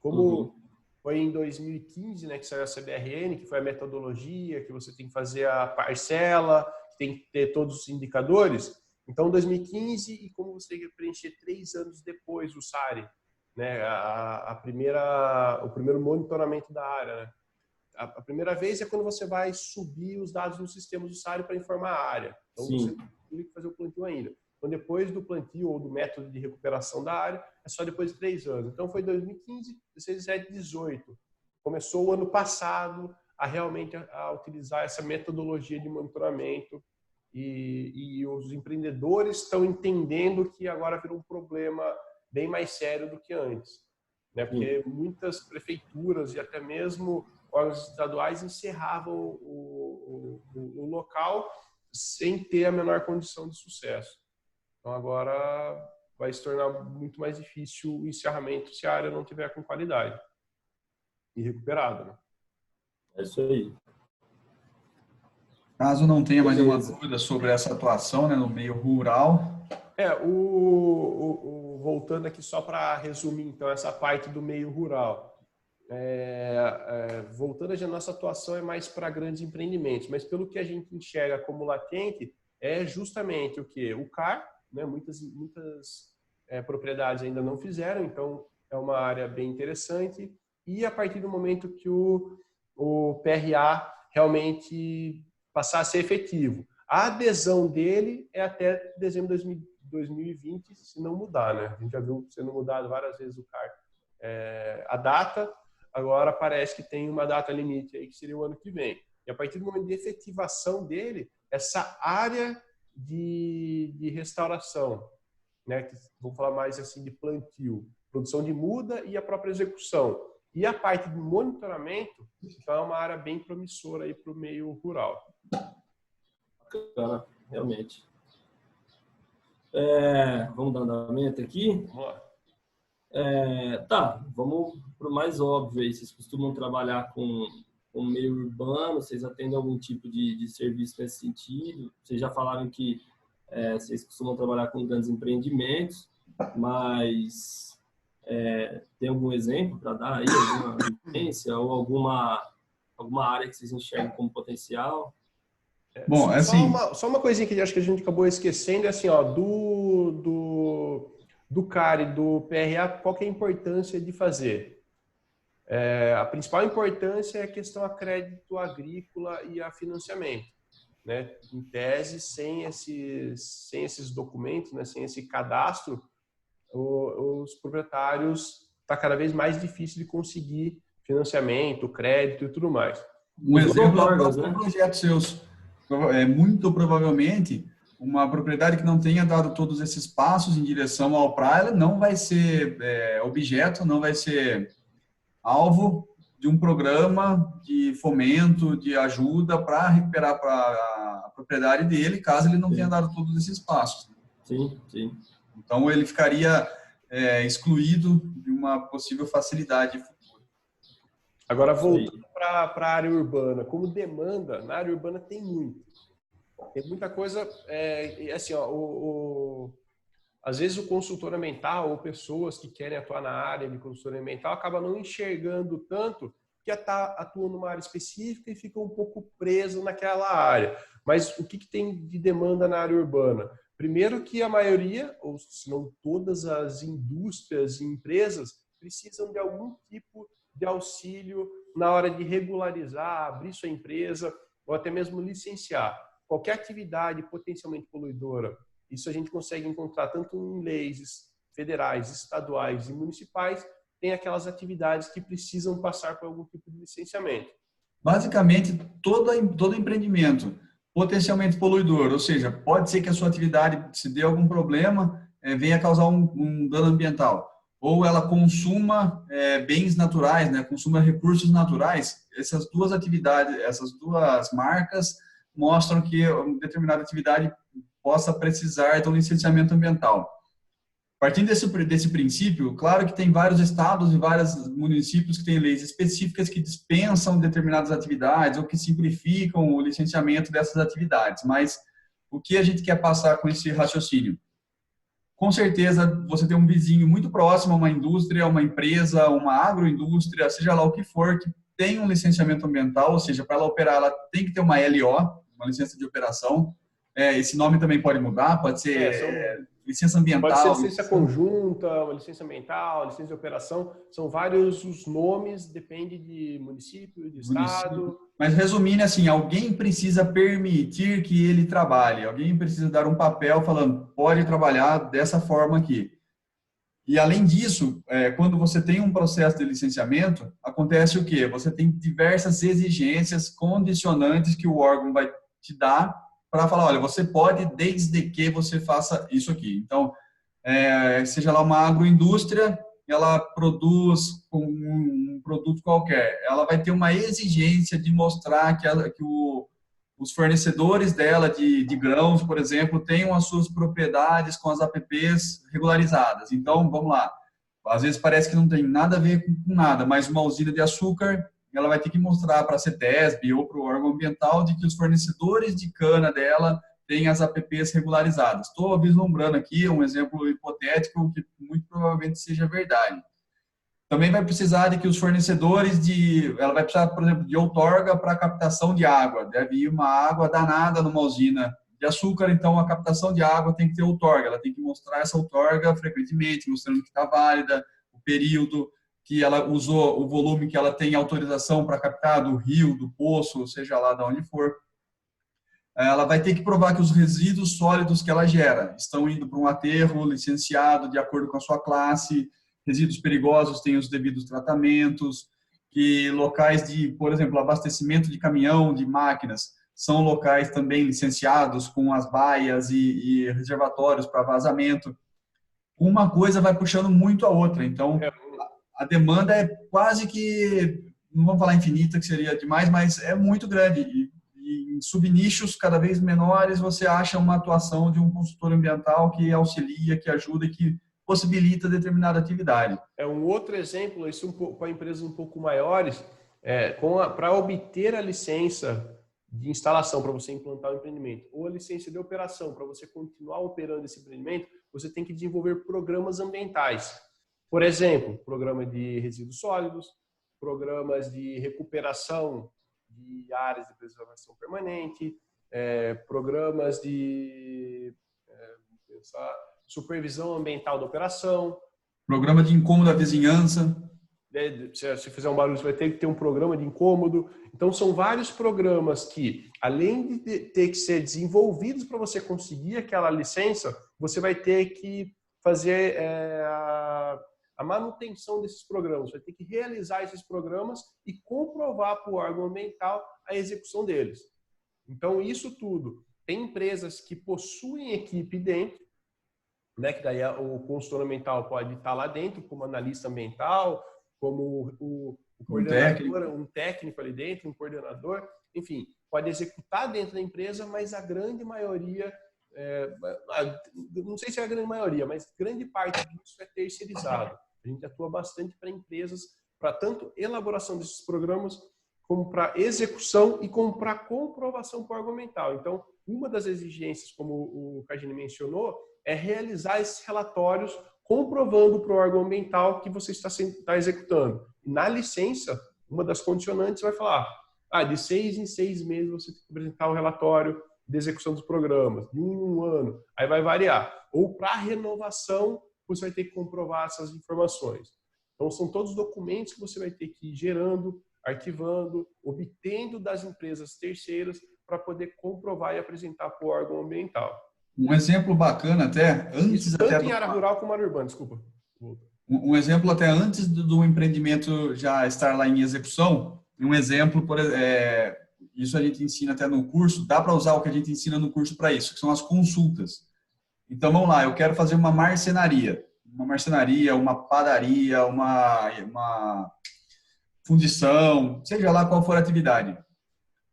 Como foi em 2015, né, que saiu a CBRN, que foi a metodologia, que você tem que fazer a parcela, tem que ter todos os indicadores. Então, 2015, e como você tem que preencher 3 anos depois o SARI, né, o primeiro monitoramento da área, né? A primeira vez é quando você vai subir os dados no sistema do SARI para informar a área. Então, você tem que fazer o plantio ainda. Então, depois do plantio ou do método de recuperação da área, é só depois de 3 anos. Então, foi 2015, 16, 17, 18. Começou o ano passado a realmente a utilizar essa metodologia de monitoramento e os empreendedores estão entendendo que agora virou um problema bem mais sério do que antes, né? Porque muitas prefeituras e até mesmo órgãos estaduais encerravam o local sem ter a menor condição de sucesso. Então agora vai se tornar muito mais difícil o encerramento se a área não tiver com qualidade e recuperada, né? É isso aí. Caso não tenha mais nenhuma dúvida sobre essa atuação, né, no meio rural. Voltando aqui só para resumir, então, essa parte do meio rural. Voltando, a nossa atuação é mais para grandes empreendimentos, mas pelo que a gente enxerga como latente, é justamente o que? O CAR, né? Muitas propriedades ainda não fizeram, então é uma área bem interessante. E a partir do momento que o PRA realmente passar a ser efetivo, a adesão dele é até dezembro de 2020, se não mudar, né? A gente já viu sendo mudado várias vezes o CAR. A data, agora parece que tem uma data limite aí, que seria o ano que vem. E a partir do momento de efetivação dele, essa área de restauração, né? Vamos falar mais assim de plantio, produção de muda e a própria execução. E a parte de monitoramento, então é uma área bem promissora aí para o meio rural. Bacana, realmente. Vamos dar andamento aqui? Vamos lá. Vamos para o mais óbvio aí. Vocês costumam trabalhar com meio urbano? Vocês atendem algum tipo de serviço nesse sentido? Vocês já falaram que vocês costumam trabalhar com grandes empreendimentos, mas tem algum exemplo para dar aí? Alguma vivência ou alguma área que vocês enxergam como potencial? Bom, assim, só uma coisinha que acho que a gente acabou esquecendo, é assim, ó, do CAR e do PRA, qual que é a importância de fazer? A principal importância é a questão a crédito agrícola e a financiamento, né? Em tese, sem esses documentos, né? Sem esse cadastro, os proprietários está cada vez mais difícil de conseguir financiamento, crédito e tudo mais. Um exemplo é um projeto seus. Muito provavelmente, uma propriedade que não tenha dado todos esses passos em direção ao PRA, ela não vai ser objeto, não vai ser alvo de um programa de fomento, de ajuda para recuperar a propriedade dele, caso ele não tenha dado todos esses passos. Sim, sim. Então, ele ficaria excluído de uma possível facilidade futura. Agora, voltando para a área urbana, como demanda, na área urbana tem muita coisa, assim, ó, às vezes o consultor ambiental ou pessoas que querem atuar na área de consultoria ambiental acabam não enxergando tanto que atuam numa área específica e ficam um pouco preso naquela área. Mas o que tem de demanda na área urbana? Primeiro que a maioria, ou se não todas as indústrias e empresas, precisam de algum tipo de auxílio na hora de regularizar, abrir sua empresa ou até mesmo licenciar. Qualquer atividade potencialmente poluidora Isso a gente consegue encontrar tanto em leis federais, estaduais e municipais, tem aquelas atividades que precisam passar por algum tipo de licenciamento. Basicamente, todo empreendimento potencialmente poluidor, ou seja, pode ser que a sua atividade, se dê algum problema, venha causar um dano ambiental, ou ela consuma bens naturais, né, consuma recursos naturais. Essas duas atividades, essas duas marcas mostram que uma determinada atividade possa precisar de um licenciamento ambiental. Partindo desse princípio, claro que tem vários estados e vários municípios que têm leis específicas que dispensam determinadas atividades ou que simplificam o licenciamento dessas atividades, mas o que a gente quer passar com esse raciocínio? Com certeza, você tem um vizinho muito próximo a uma indústria, uma empresa, uma agroindústria, seja lá o que for, que tem um licenciamento ambiental, ou seja, para ela operar, ela tem que ter uma LO, uma licença de operação. Esse nome também pode mudar, pode ser licença ambiental. Pode ser licença conjunta, uma licença ambiental, licença de operação. São vários os nomes, depende de município, de estado. Mas resumindo assim, alguém precisa permitir que ele trabalhe. Alguém precisa dar um papel falando, pode trabalhar dessa forma aqui. E além disso, quando você tem um processo de licenciamento, acontece o quê? Você tem diversas exigências condicionantes que o órgão vai te dar para falar, olha, você pode desde que você faça isso aqui. Então, seja lá uma agroindústria, ela produz um produto qualquer, ela vai ter uma exigência de mostrar que os fornecedores dela de grãos, por exemplo, tenham as suas propriedades com as APPs regularizadas. Então, vamos lá. Às vezes parece que não tem nada a ver com nada, mas uma usina de açúcar, ela vai ter que mostrar para a CETESB ou para o órgão ambiental de que os fornecedores de cana dela têm as APPs regularizadas. Estou vislumbrando aqui um exemplo hipotético que muito provavelmente seja verdade. Também vai precisar de que os fornecedores ela vai precisar, por exemplo, de outorga para captação de água. Deve ir uma água danada numa usina de açúcar, então a captação de água tem que ter outorga. Ela tem que mostrar essa outorga frequentemente, mostrando que está válida, o período que ela usou, o volume que ela tem autorização para captar do rio, do poço, seja lá de onde for. Ela vai ter que provar que os resíduos sólidos que ela gera estão indo para um aterro licenciado de acordo com a sua classe, resíduos perigosos têm os devidos tratamentos, que locais de, por exemplo, abastecimento de caminhão, de máquinas, são locais também licenciados com as baias e reservatórios para vazamento. Uma coisa vai puxando muito a outra, então a demanda é quase que, não vamos falar infinita, que seria demais, mas é muito grande. E em subnichos cada vez menores, você acha uma atuação de um consultor ambiental que auxilia, que ajuda e que possibilita determinada atividade. Um outro exemplo, isso para empresas um pouco maiores, para obter a licença de instalação para você implantar o empreendimento ou a licença de operação para você continuar operando esse empreendimento, você tem que desenvolver programas ambientais. Por exemplo, programa de resíduos sólidos, programas de recuperação de áreas de preservação permanente, programas de supervisão ambiental da operação. Programa de incômodo à vizinhança. Se fizer um barulho, você vai ter que ter um programa de incômodo. Então, são vários programas que, além de ter que ser desenvolvidos para você conseguir aquela licença, você vai ter que fazer a manutenção desses programas. Vai ter que realizar esses programas e comprovar para o órgão ambiental a execução deles. Então, isso tudo. Tem empresas que possuem equipe dentro, né, que daí o consultor ambiental pode estar lá dentro como analista ambiental, como o coordenador, um técnico ali dentro, um coordenador, enfim, pode executar dentro da empresa, mas a grande maioria, não sei se é a grande maioria, mas grande parte disso é terceirizado. A gente atua bastante para empresas, para tanto elaboração desses programas, como para execução e como para comprovação para o órgão ambiental. Então, uma das exigências, como o Cagini mencionou, é realizar esses relatórios comprovando para o órgão ambiental que você está executando. Na licença, uma das condicionantes vai falar, de 6 em 6 meses você tem que apresentar o relatório de execução dos programas, de 1 em 1 ano, aí vai variar. Ou para renovação, você vai ter que comprovar essas informações. Então, são todos documentos que você vai ter que ir gerando, arquivando, obtendo das empresas terceiras para poder comprovar e apresentar para o órgão ambiental. Um exemplo bacana até, antes Isso até tanto em área rural como área urbana, desculpa. um exemplo até antes do empreendimento já estar lá em execução, um exemplo, isso a gente ensina até no curso, dá para usar o que a gente ensina no curso para isso, que são as consultas. Então, vamos lá, eu quero fazer uma marcenaria, uma padaria, uma fundição, seja lá qual for a atividade.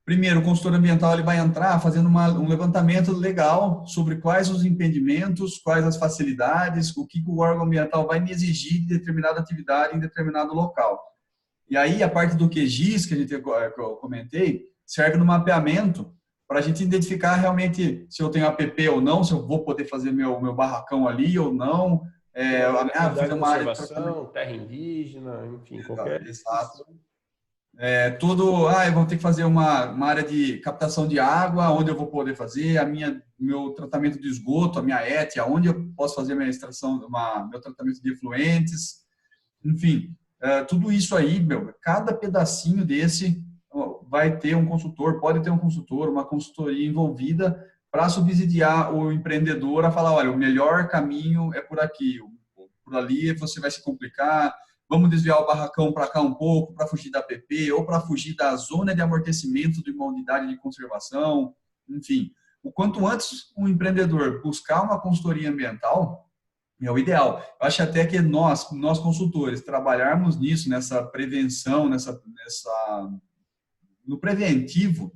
Primeiro, o consultor ambiental ele vai entrar fazendo um levantamento legal sobre quais os impedimentos, quais as facilidades, o que o órgão ambiental vai me exigir de determinada atividade em determinado local. E aí, a parte do QGIS, que que eu comentei, serve no mapeamento para a gente identificar realmente se eu tenho APP ou não, se eu vou poder fazer meu barracão ali ou não, Unidade fazer de uma área de tratamento. conservação, terra indígena, enfim, qualquer Exato. restrição. Eu vou ter que fazer uma área de captação de água, onde eu vou poder fazer meu tratamento de esgoto, a minha ET, onde eu posso fazer minha extração, meu tratamento de efluentes, enfim, tudo isso aí, cada pedacinho desse vai ter um consultor, pode ter um consultor, uma consultoria envolvida para subsidiar o empreendedor a falar, olha, o melhor caminho é por aqui, por ali você vai se complicar, vamos desviar o barracão para cá um pouco, para fugir da PP, ou para fugir da zona de amortecimento de uma unidade de conservação, enfim. O quanto antes um empreendedor buscar uma consultoria ambiental, é o ideal. Eu acho até que nós consultores, trabalharmos nisso, nessa prevenção, no preventivo,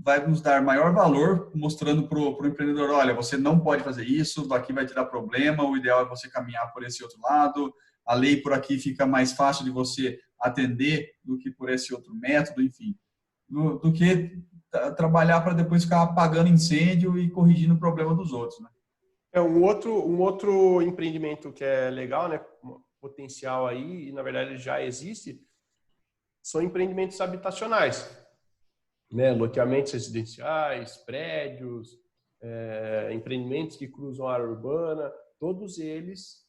vai nos dar maior valor, mostrando para o empreendedor, olha, você não pode fazer isso, aqui vai te dar problema, o ideal é você caminhar por esse outro lado, a lei por aqui fica mais fácil de você atender do que por esse outro método, enfim, do que trabalhar para depois ficar apagando incêndio e corrigindo o problema dos outros, né? Um outro empreendimento que é legal, né, potencial aí, e na verdade já existe, são empreendimentos habitacionais, né, loteamentos residenciais, prédios, empreendimentos que cruzam a área urbana, todos eles,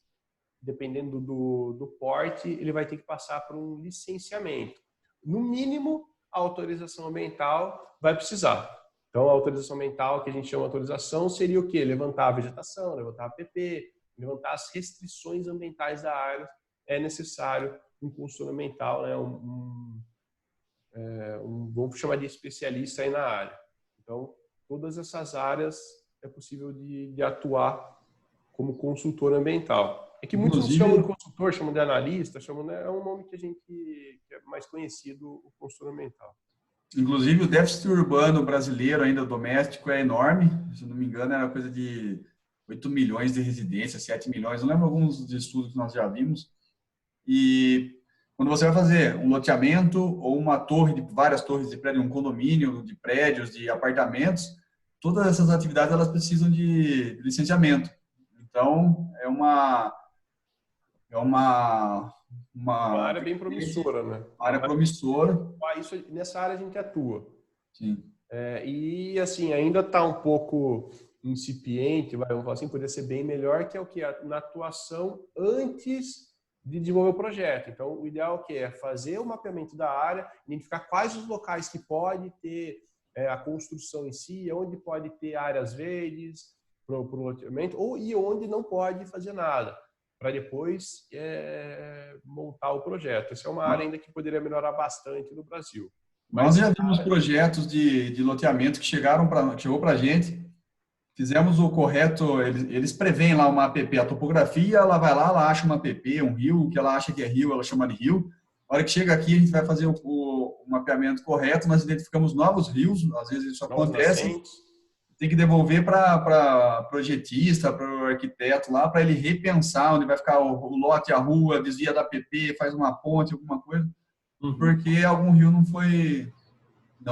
dependendo do porte, ele vai ter que passar por um licenciamento. No mínimo, a autorização ambiental vai precisar. Então, a autorização ambiental, que a gente chama de autorização, seria o quê? Levantar a vegetação, levantar a APP, levantar as restrições ambientais da área. É necessário um consultor ambiental, né? Vamos chamar de especialista aí na área. Então, todas essas áreas é possível de atuar como consultor ambiental. É que muitos não chamam de consultor, chamam de analista, né? É um nome que que é mais conhecido, o consultor ambiental. Inclusive, o déficit urbano brasileiro, ainda doméstico, é enorme. Se não me engano, era coisa de 8 milhões de residências, 7 milhões. Não lembro alguns estudos que nós já vimos. E quando você vai fazer um loteamento ou várias torres de prédio, um condomínio de prédios, de apartamentos, todas essas atividades elas precisam de licenciamento. Então, é uma área bem promissora, né? Uma área promissora. Nessa área a gente atua. Sim. E assim, ainda está um pouco incipiente, vamos falar assim, poderia ser bem melhor, que é o que? Na atuação antes de desenvolver o projeto. Então, o ideal é fazer o mapeamento da área, identificar quais os locais que pode ter a construção em si, onde pode ter áreas verdes para o loteamento, e onde não pode fazer nada, para depois montar o projeto. Essa é uma área ainda que poderia melhorar bastante no Brasil. Nós já vimos projetos de loteamento que chegou para a gente, fizemos o correto, eles preveem lá uma APP, a topografia, ela vai lá, ela acha uma APP, um rio, o que ela acha que é rio, ela chama de rio. A hora que chega aqui, a gente vai fazer o mapeamento correto, nós identificamos novos rios, às vezes isso acontece, tem que devolver para o projetista, para o arquiteto lá, para ele repensar onde vai ficar o lote, a rua, desvia da APP, faz uma ponte, alguma coisa, porque algum rio não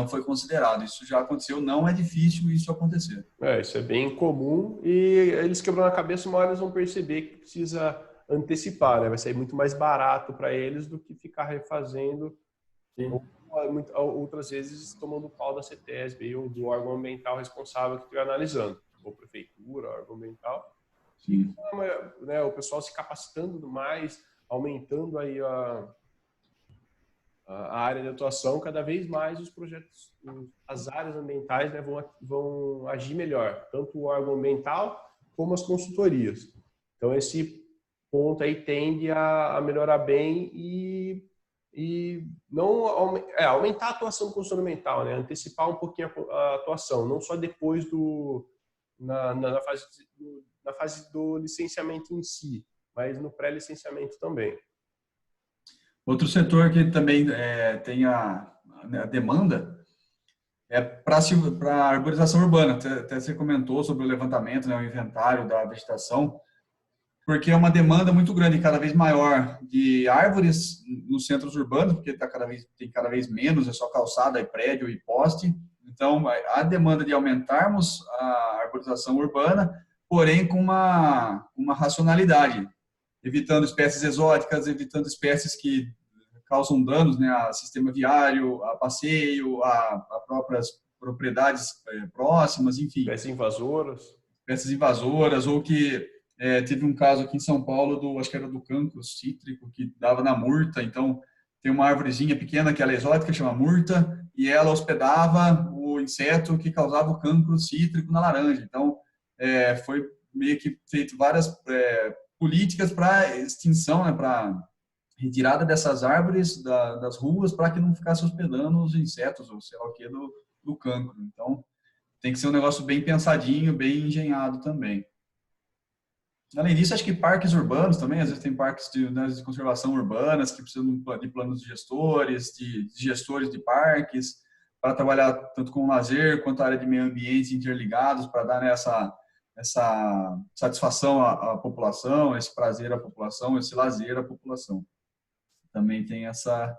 foi considerado. Isso já aconteceu, não é difícil isso acontecer. Isso é bem comum e eles quebrando a cabeça, uma hora eles vão perceber que precisa antecipar, né? Vai sair muito mais barato para eles do que ficar refazendo. Ou, outras vezes tomando pau da CETESB ou do órgão ambiental responsável que estiver analisando, ou prefeitura, órgão ambiental. Sim. Né, o pessoal se capacitando mais, aumentando aí a área de atuação, cada vez mais os projetos, as áreas ambientais, né, vão agir melhor, tanto o órgão ambiental como as consultorias. Então, esse ponto aí tende a melhorar bem e não aumentar a atuação do consultor ambiental, né, antecipar um pouquinho a atuação, não só depois na fase do licenciamento em si, mas no pré-licenciamento também. Outro setor que também tem a demanda é para a arborização urbana. Até você comentou sobre o levantamento, né, o inventário da vegetação, porque é uma demanda muito grande, cada vez maior, de árvores nos centros urbanos, porque tem cada vez menos, é só calçada, e prédio e poste. Então, a demanda de aumentarmos a arborização urbana, porém com uma racionalidade, evitando espécies exóticas, evitando espécies que causam danos, né, ao sistema viário, a passeio, a próprias propriedades próximas, enfim. Espécies invasoras, ou que teve um caso aqui em São Paulo, acho que era do cancro cítrico, que dava na murta. Então, tem uma árvorezinha pequena que ela é exótica, chama murta, e ela hospedava o inseto que causava o cancro cítrico na laranja. Então, foi meio que feito várias políticas para extinção, né, para retirada dessas árvores das ruas, para que não ficasse hospedando os insetos, ou sei lá o que, do cancro. Então, tem que ser um negócio bem pensadinho, bem engenhado também. Além disso, acho que parques urbanos também, às vezes tem parques de conservação urbanas que precisam de planos de gestores, de gestores de parques, para trabalhar tanto com o lazer quanto a área de meio ambiente interligados, para dar, né, essa satisfação à população, esse prazer à população, esse lazer à população. Também tem essa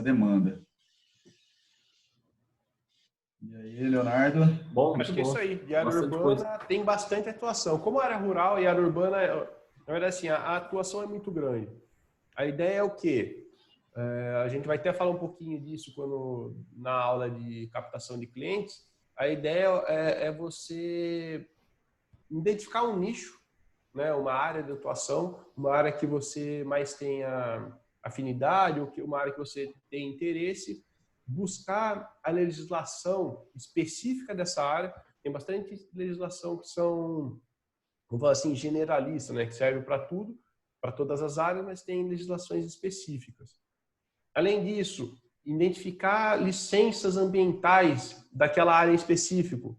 demanda. E aí, Leonardo? Bom, acho que é isso aí. De área urbana tem bastante atuação. Como área rural e área urbana, na verdade, assim, a atuação é muito grande. A ideia é o quê? A gente vai até falar um pouquinho disso na aula de captação de clientes. A ideia é você identificar um nicho, né, uma área de atuação, uma área que você mais tenha afinidade, ou uma área que você tem interesse, buscar a legislação específica dessa área. Tem bastante legislação que são, vamos falar assim, generalista, né, que serve para tudo, para todas as áreas, mas tem legislações específicas. Além disso, identificar licenças ambientais daquela área em específico,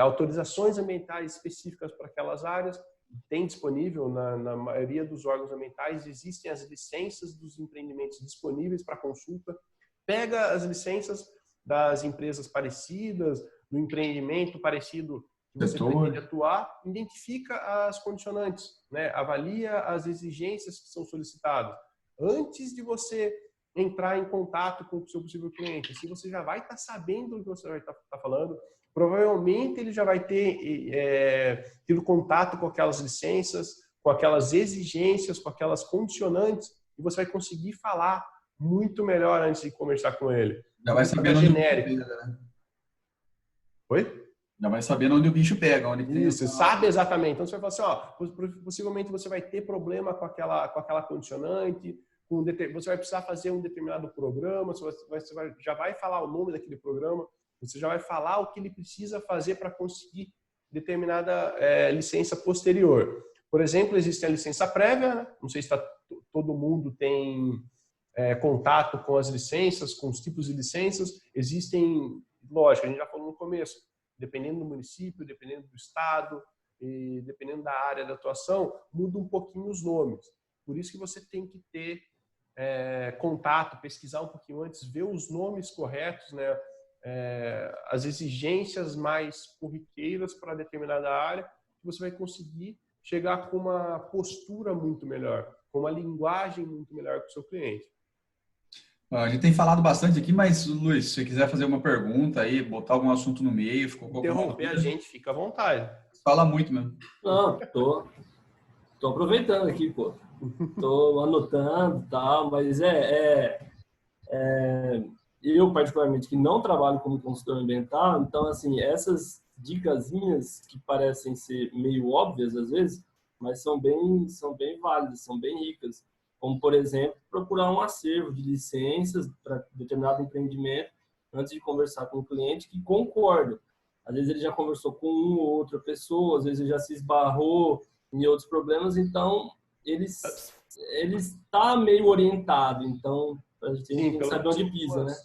autorizações ambientais específicas para aquelas áreas. Tem disponível na maioria dos órgãos ambientais, existem as licenças dos empreendimentos disponíveis para consulta. Pega as licenças das empresas parecidas, do empreendimento parecido que você pretende atuar, identifica as condicionantes, né? Avalia as exigências que são solicitadas. Antes de você entrar em contato com o seu possível cliente, assim você já vai estar sabendo do que você vai estar falando. Provavelmente ele já vai ter tido contato com aquelas licenças, com aquelas exigências, com aquelas condicionantes, e você vai conseguir falar muito melhor antes de conversar com ele. Já vai sabendo onde o bicho pega, né? Oi? Já vai sabendo onde o bicho pega. Isso, sabe exatamente. Então você vai falar assim, possivelmente você vai ter problema com aquela condicionante, você vai precisar fazer um determinado programa, você já vai falar o nome daquele programa, você já vai falar o que ele precisa fazer para conseguir determinada licença posterior. Por exemplo, existe a licença prévia, né? Não sei se todo mundo tem contato com as licenças, com os tipos de licenças. Existem, lógico, a gente já falou no começo, dependendo do município, dependendo do estado, e dependendo da área de atuação, muda um pouquinho os nomes. Por isso que você tem que ter contato, pesquisar um pouquinho antes, ver os nomes corretos, né? As exigências mais corriqueiras para determinada área, que você vai conseguir chegar com uma postura muito melhor, com uma linguagem muito melhor com o seu cliente. A gente tem falado bastante aqui, mas, Luiz, se você quiser fazer uma pergunta aí, botar algum assunto no meio, interromper a gente, fica à vontade. Fala muito mesmo. Não, tô aproveitando aqui, pô. Tô anotando e tal, mas eu, particularmente, que não trabalho como consultor ambiental, então, assim, essas dicasinhas que parecem ser meio óbvias, às vezes, mas são bem válidas, são bem ricas. como, por exemplo, procurar um acervo de licenças para determinado empreendimento antes de conversar com o cliente que concorda. Às vezes ele já conversou com uma ou outra pessoa, às vezes ele já se esbarrou em outros problemas, então ele está meio orientado, então a gente tem que saber onde pisa, né?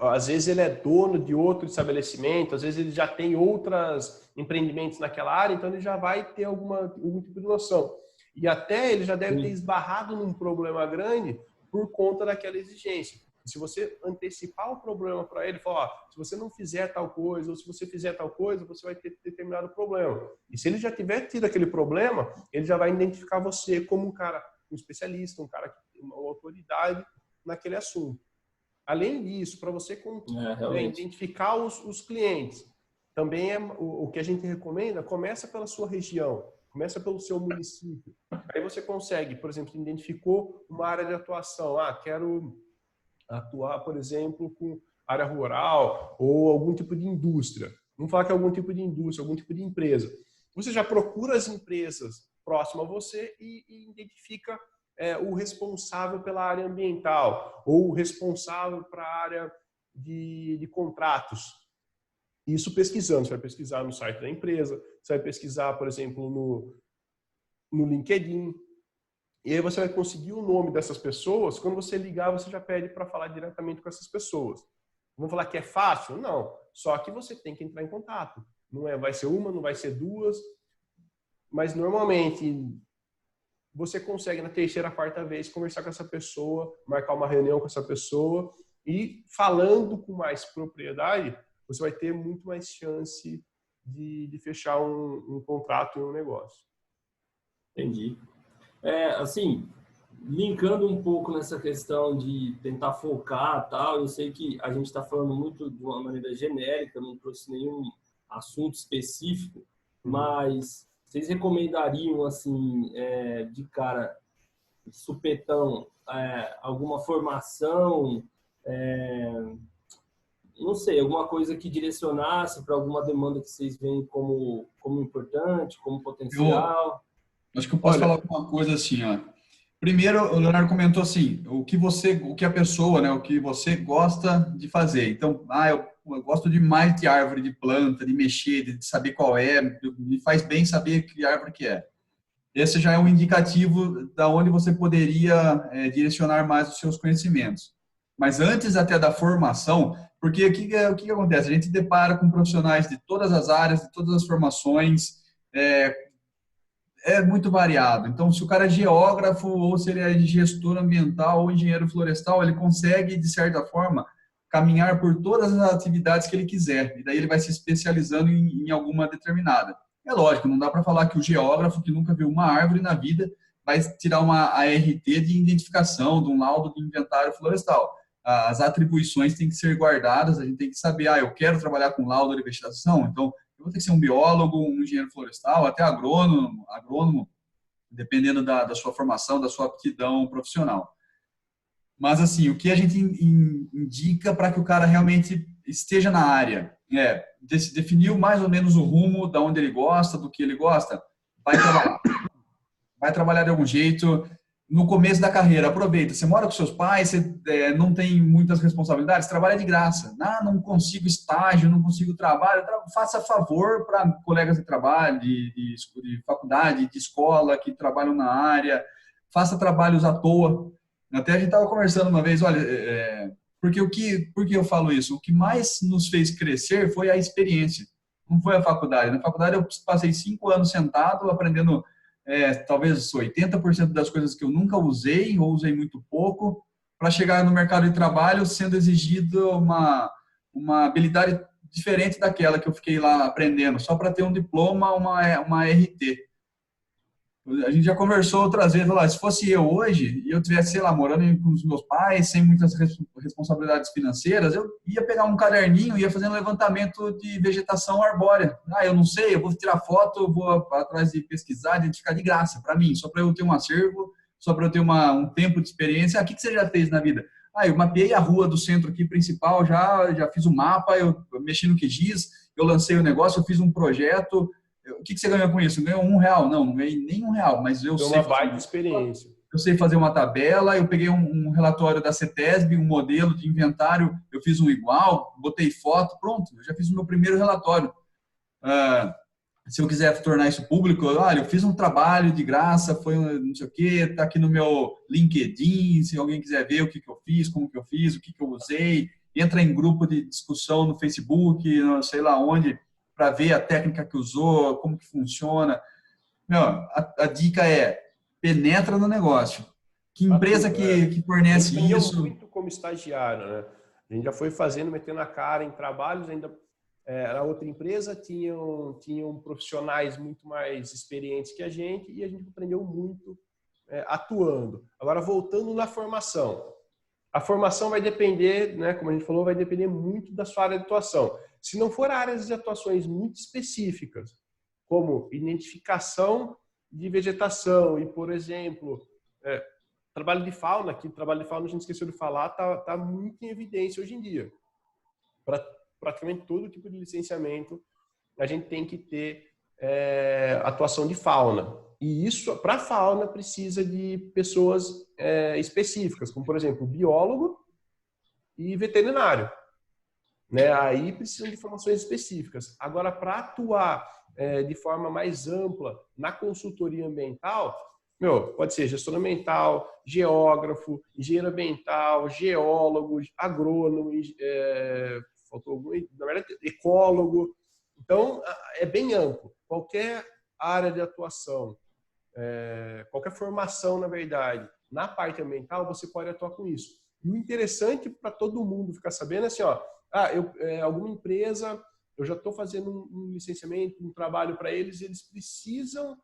Às vezes ele é dono de outro estabelecimento, às vezes ele já tem outros empreendimentos naquela área, então ele já vai ter algum tipo de noção. E até ele já deve ter esbarrado num problema grande por conta daquela exigência. Se você antecipar o problema para ele, falar, se você não fizer tal coisa, ou se você fizer tal coisa, você vai ter determinado problema. E se ele já tiver tido aquele problema, ele já vai identificar você como um cara, um especialista, um cara que tem uma autoridade naquele assunto. Além disso, para você identificar os clientes, também o que a gente recomenda, começa pela sua região, começa pelo seu município. Aí você consegue, por exemplo, identificou uma área de atuação. Quero atuar, por exemplo, com área rural ou algum tipo de indústria. Vamos falar que é algum tipo de indústria, algum tipo de empresa. Você já procura as empresas próximas a você e identifica o responsável pela área ambiental ou o responsável para a área de contratos. Isso pesquisando. Você vai pesquisar no site da empresa, você vai pesquisar, por exemplo, no LinkedIn. E aí você vai conseguir o nome dessas pessoas. Quando você ligar, você já pede para falar diretamente com essas pessoas. Vamos falar que é fácil? Não. Só que você tem que entrar em contato. Não vai ser uma, não vai ser duas. Mas normalmente você consegue na terceira, quarta vez conversar com essa pessoa, marcar uma reunião com essa pessoa e falando com mais propriedade, você vai ter muito mais chance de fechar um contrato e um negócio. Entendi. Assim, linkando um pouco nessa questão de tentar focar tal, eu sei que a gente está falando muito de uma maneira genérica, não trouxe nenhum assunto específico, mas vocês recomendariam, assim, de cara, supetão, alguma formação, não sei, alguma coisa que direcionasse para alguma demanda que vocês veem como importante, como potencial? Acho que eu posso falar uma coisa assim, ó. Primeiro, o Leonardo comentou assim, o que a pessoa, né, o que você gosta de fazer. Então, eu gosto demais de árvore, de planta, de mexer, de saber qual é, me faz bem saber que árvore que é. Esse já é um indicativo da onde você poderia direcionar mais os seus conhecimentos. Mas antes até da formação, porque o que acontece? A gente depara com profissionais de todas as áreas, de todas as formações, é muito variado. Então, se o cara é geógrafo, ou se ele é gestor ambiental, ou engenheiro florestal, ele consegue, de certa forma, caminhar por todas as atividades que ele quiser. E daí ele vai se especializando em alguma determinada. É lógico, não dá para falar que o geógrafo que nunca viu uma árvore na vida vai tirar uma ART de identificação, de um laudo de inventário florestal. As atribuições têm que ser guardadas, a gente tem que saber, eu quero trabalhar com laudo de vegetação, então eu vou ter que ser um biólogo, um engenheiro florestal, até agrônomo, dependendo da sua formação, da sua aptidão profissional. Mas, assim, o que a gente indica para que o cara realmente esteja na área definiu mais ou menos o rumo da onde ele gosta, do que ele gosta, vai trabalhar. Vai trabalhar de algum jeito. No começo da carreira, aproveita. Você mora com seus pais, você não tem muitas responsabilidades, trabalha de graça. Não consigo estágio, não consigo trabalho. Faça favor para colegas de trabalho, de faculdade, de escola, que trabalham na área. Faça trabalhos à toa. Até a gente estava conversando uma vez, olha, por que eu falo isso? O que mais nos fez crescer foi a experiência, não foi a faculdade. Na faculdade eu passei 5 anos sentado, aprendendo talvez 80% das coisas que eu nunca usei, ou usei muito pouco, para chegar no mercado de trabalho sendo exigido uma habilidade diferente daquela que eu fiquei lá aprendendo, só para ter um diploma, uma RT. A gente já conversou outras vezes, se fosse eu hoje, e eu tivesse, sei lá, morando com os meus pais, sem muitas responsabilidades financeiras, eu ia pegar um caderninho e ia fazendo levantamento de vegetação arbórea. Eu não sei, eu vou tirar foto, eu vou atrás de pesquisar, identificar de graça, para mim, só para eu ter um acervo, só para eu ter um tempo de experiência. O que você já fez na vida? Eu mapeei a rua do centro aqui principal, já fiz um mapa, eu mexi no QGIS, eu lancei o negócio, eu fiz um projeto. O que você ganhou com isso? Ganhou R$1? Não ganhei nem R$1, mas eu sei. Uma baita experiência. eu sei fazer uma tabela, eu peguei um relatório da CETESB, um modelo de inventário, eu fiz um igual, botei foto, pronto, eu já fiz o meu primeiro relatório. Se eu quiser tornar isso público, olha, eu fiz um trabalho de graça, foi não sei o quê, tá aqui no meu LinkedIn, se alguém quiser ver o que eu fiz, como que eu fiz, o que eu usei, entra em grupo de discussão no Facebook, não sei lá onde, para ver a técnica que usou, como que funciona. Meu, a dica é, penetra no negócio. Que empresa que fornece isso? Muito como estagiário, né? A gente já foi fazendo, metendo a cara em trabalhos, ainda na outra empresa tinham profissionais muito mais experientes que a gente e a gente aprendeu muito atuando. Agora, voltando na formação. A formação vai depender, né, como a gente falou, vai depender muito da sua área de atuação. Se não for áreas de atuações muito específicas, como identificação de vegetação e, por exemplo, trabalho de fauna, que trabalho de fauna a gente esqueceu de falar, tá muito em evidência hoje em dia. Para praticamente todo tipo de licenciamento, a gente tem que ter atuação de fauna. E isso, para fauna, precisa de pessoas específicas, como, por exemplo, biólogo e veterinário. Né? Aí precisam de formações específicas. Agora, para atuar de forma mais ampla na consultoria ambiental, pode ser gestor ambiental, geógrafo, engenheiro ambiental, geólogo, agrônomo, na verdade, ecólogo. Então, é bem amplo. Qualquer área de atuação, qualquer formação, na verdade, na parte ambiental, você pode atuar com isso. E o interessante para todo mundo ficar sabendo é assim, alguma empresa, eu já estou fazendo um licenciamento, um trabalho para eles, e eles precisam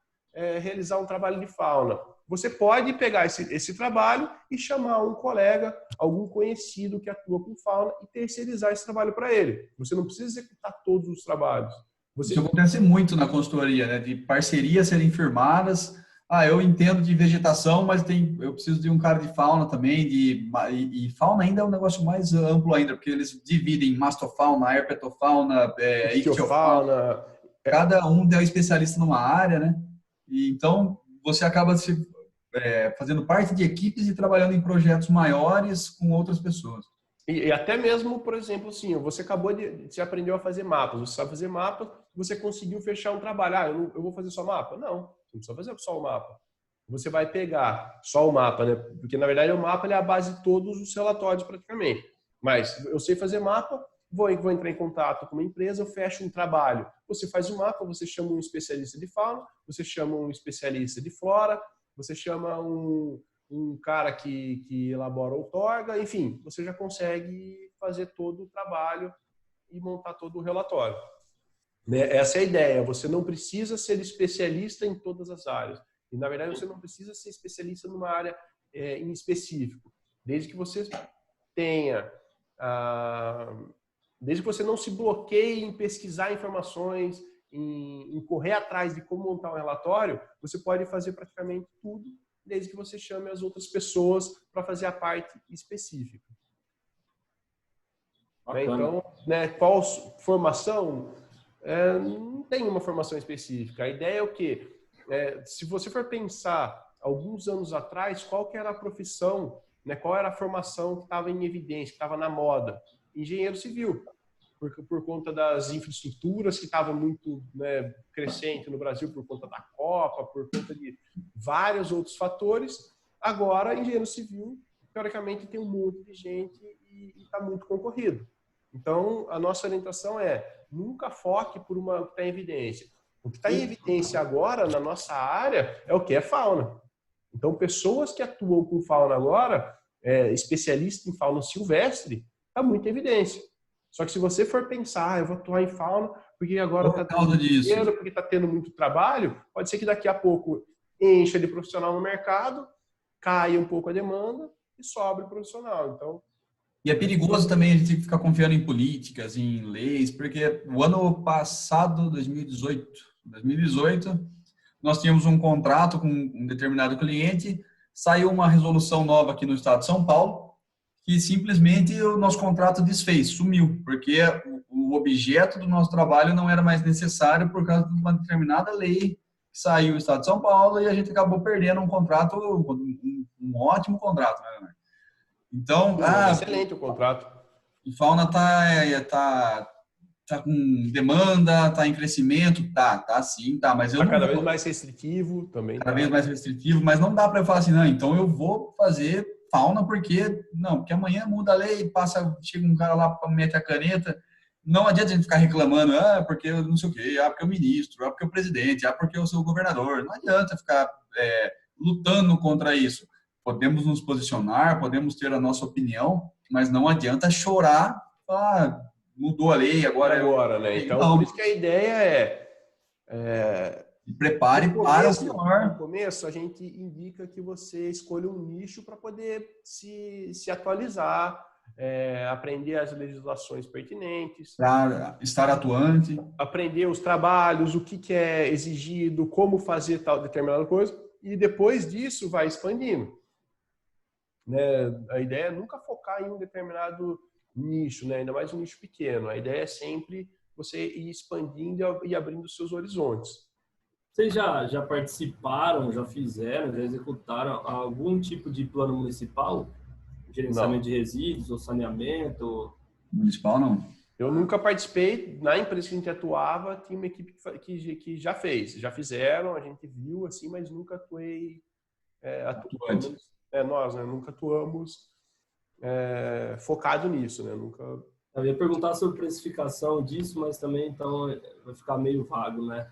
realizar um trabalho de fauna. Você pode pegar esse trabalho e chamar um colega, algum conhecido que atua com fauna e terceirizar esse trabalho para ele. Você não precisa executar todos os trabalhos. Isso acontece muito na consultoria, né? De parcerias serem firmadas. Eu entendo de vegetação, mas eu preciso de um cara de fauna também. E fauna ainda é um negócio mais amplo ainda, porque eles dividem mastofauna, herpetofauna, ictiofauna. Cada um é um especialista numa área, né? E então você acaba fazendo parte de equipes e trabalhando em projetos maiores com outras pessoas. E até mesmo, por exemplo, assim, você você aprendeu a fazer mapas, você sabe fazer mapas, você conseguiu fechar um trabalho. Eu vou fazer só mapa? Não, você não precisa fazer só o mapa. Você vai pegar só o mapa, né? Porque, na verdade, o mapa é a base de todos os relatórios, praticamente. Mas eu sei fazer mapa, vou entrar em contato com uma empresa, eu fecho um trabalho. Você faz o mapa, você chama um especialista de fauna, você chama um especialista de flora, você chama um cara que elabora outorga, enfim, você já consegue fazer todo o trabalho e montar todo o relatório. Essa é a ideia. Você não precisa ser especialista em todas as áreas. E, na verdade, você não precisa ser especialista numa área em específico. Desde que você tenha... Desde que você não se bloqueie em pesquisar informações, em correr atrás de como montar um relatório, você pode fazer praticamente tudo, desde que você chame as outras pessoas para fazer a parte específica. Então, qual formação? Não tem uma formação específica. A ideia é o quê? Se você for pensar, alguns anos atrás, qual que era a profissão, qual era a formação que estava em evidência, que estava na moda? Engenheiro civil. Por conta das infraestruturas que estavam muito crescente no Brasil, por conta da Copa, por conta de vários outros fatores. Agora, engenheiro civil, teoricamente, tem um monte de gente e está muito concorrido. Então, a nossa orientação nunca foque por uma que está em evidência. O que está em evidência agora, na nossa área, é o que? É fauna. Então, pessoas que atuam com fauna agora, especialistas em fauna silvestre, está muito em evidência. Só que se você for pensar, eu vou atuar em fauna, porque agora está tendo dinheiro, porque está tendo muito trabalho, pode ser que daqui a pouco encha de profissional no mercado, caia um pouco a demanda e sobre o profissional. Então, e é perigoso também a gente ficar confiando em políticas, em leis, porque o ano passado, 2018, nós tínhamos um contrato com um determinado cliente, saiu uma resolução nova aqui no estado de São Paulo, que simplesmente o nosso contrato desfez, sumiu, porque o objeto do nosso trabalho não era mais necessário por causa de uma determinada lei que saiu do estado de São Paulo e a gente acabou perdendo um contrato, um um ótimo contrato, né, Leonardo? Então, excelente o contrato. O Fauna tá com demanda, tá em crescimento, tá sim, tá, mas eu Tá não cada vou, vez mais restritivo também. cada vez mais restritivo, mas não dá para eu falar assim, não, então eu vou fazer Fauna porque amanhã muda a lei, chega um cara lá, mete a caneta, não adianta a gente ficar reclamando, porque eu não sei o quê, porque o ministro, porque o presidente, porque eu sou o governador, não adianta ficar lutando contra isso. Podemos nos posicionar, podemos ter a nossa opinião, mas não adianta chorar, mudou a lei, agora né? Então, não. por isso que a ideia Se prepare para o pior. No começo, a gente indica que você escolha um nicho para poder se atualizar, aprender as legislações pertinentes. Para estar atuante. Aprender os trabalhos, o que é exigido, como fazer tal determinada coisa. E depois disso, vai expandindo. Né? A ideia é nunca focar em um determinado nicho, né? Ainda mais um nicho pequeno. A ideia é sempre você ir expandindo e abrindo os seus horizontes. Vocês já participaram, já fizeram, já executaram algum tipo de plano municipal? Gerenciamento de resíduos ou saneamento? Municipal, não. Eu nunca participei. Na empresa que a gente atuava, tinha uma equipe que já fez. Já fizeram, a gente viu, assim, mas nunca atuei atuando. Nós, né? Nunca atuamos focado nisso, né? Nunca... Eu ia perguntar sobre precificação disso, mas também então vai ficar meio vago, né?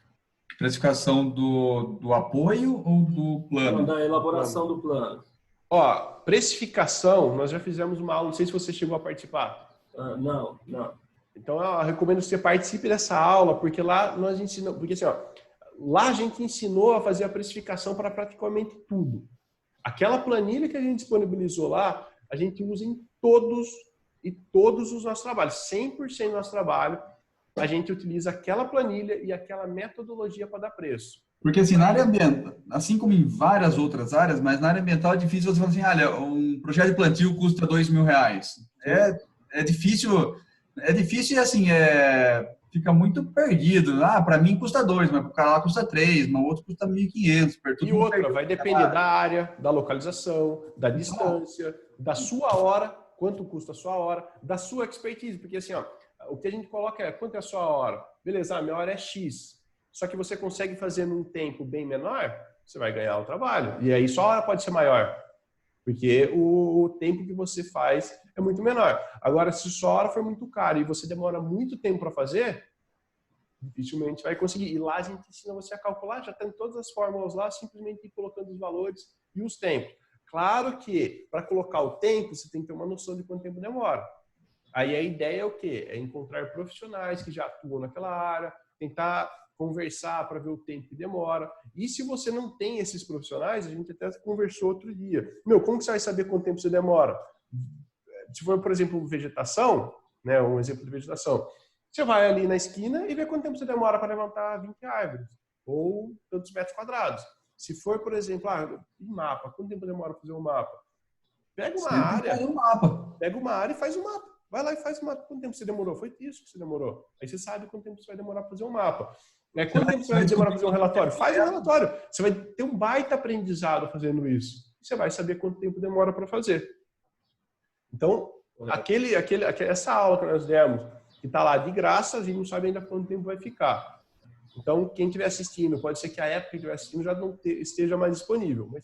Precificação do apoio ou do plano? Não, da elaboração do plano. Precificação, nós já fizemos uma aula, não sei se você chegou a participar. Não. Então, eu recomendo que você participe dessa aula, porque lá nós ensinamos, porque assim, lá a gente ensinou a fazer a precificação para praticamente tudo. Aquela planilha que a gente disponibilizou lá, a gente usa em todos os nossos trabalhos. 100% do nosso trabalho, a gente utiliza aquela planilha e aquela metodologia para dar preço. Porque assim, na área ambiental, assim como em várias outras áreas, mas na área ambiental é difícil você falar assim, olha, um projeto de plantio custa R$2.000. É difícil e assim, fica muito perdido. Para mim custa 2, mas para o cara lá custa 3, mas o outro custa 1.500. E outra, vai depender da área, da localização, da distância, da sua hora, quanto custa a sua hora, da sua expertise. Porque assim, o que a gente coloca quanto é a sua hora? Beleza, minha hora é X. Só que você consegue fazer num tempo bem menor, você vai ganhar o trabalho. E aí só a hora pode ser maior. Porque o tempo que você faz é muito menor. Agora, se sua hora for muito cara e você demora muito tempo para fazer, dificilmente vai conseguir. E lá a gente ensina você a calcular, já tem todas as fórmulas lá, simplesmente ir colocando os valores e os tempos. Claro que para colocar o tempo, você tem que ter uma noção de quanto tempo demora. Aí a ideia é o quê? É encontrar profissionais que já atuam naquela área, tentar conversar para ver o tempo que demora. E se você não tem esses profissionais, a gente até conversou outro dia. Como que você vai saber quanto tempo você demora? Se for, por exemplo, vegetação, né, um exemplo de vegetação, você vai ali na esquina e vê quanto tempo você demora para levantar 20 árvores, ou tantos metros quadrados. Se for, por exemplo, um mapa, quanto tempo demora para fazer um mapa? Pega uma área e faz um mapa. Vai lá e faz um mapa. Quanto tempo você demorou? Foi isso que você demorou. Aí você sabe quanto tempo você vai demorar para fazer um mapa. Quanto tempo você vai demorar para fazer um relatório? Faz um relatório. Você vai ter um baita aprendizado fazendo isso. Você vai saber quanto tempo demora para fazer. Então, essa aula que nós demos, que está lá de graça, a gente não sabe ainda quanto tempo vai ficar. Então, quem estiver assistindo, pode ser que a época que estiver assistindo já não esteja mais disponível. Mas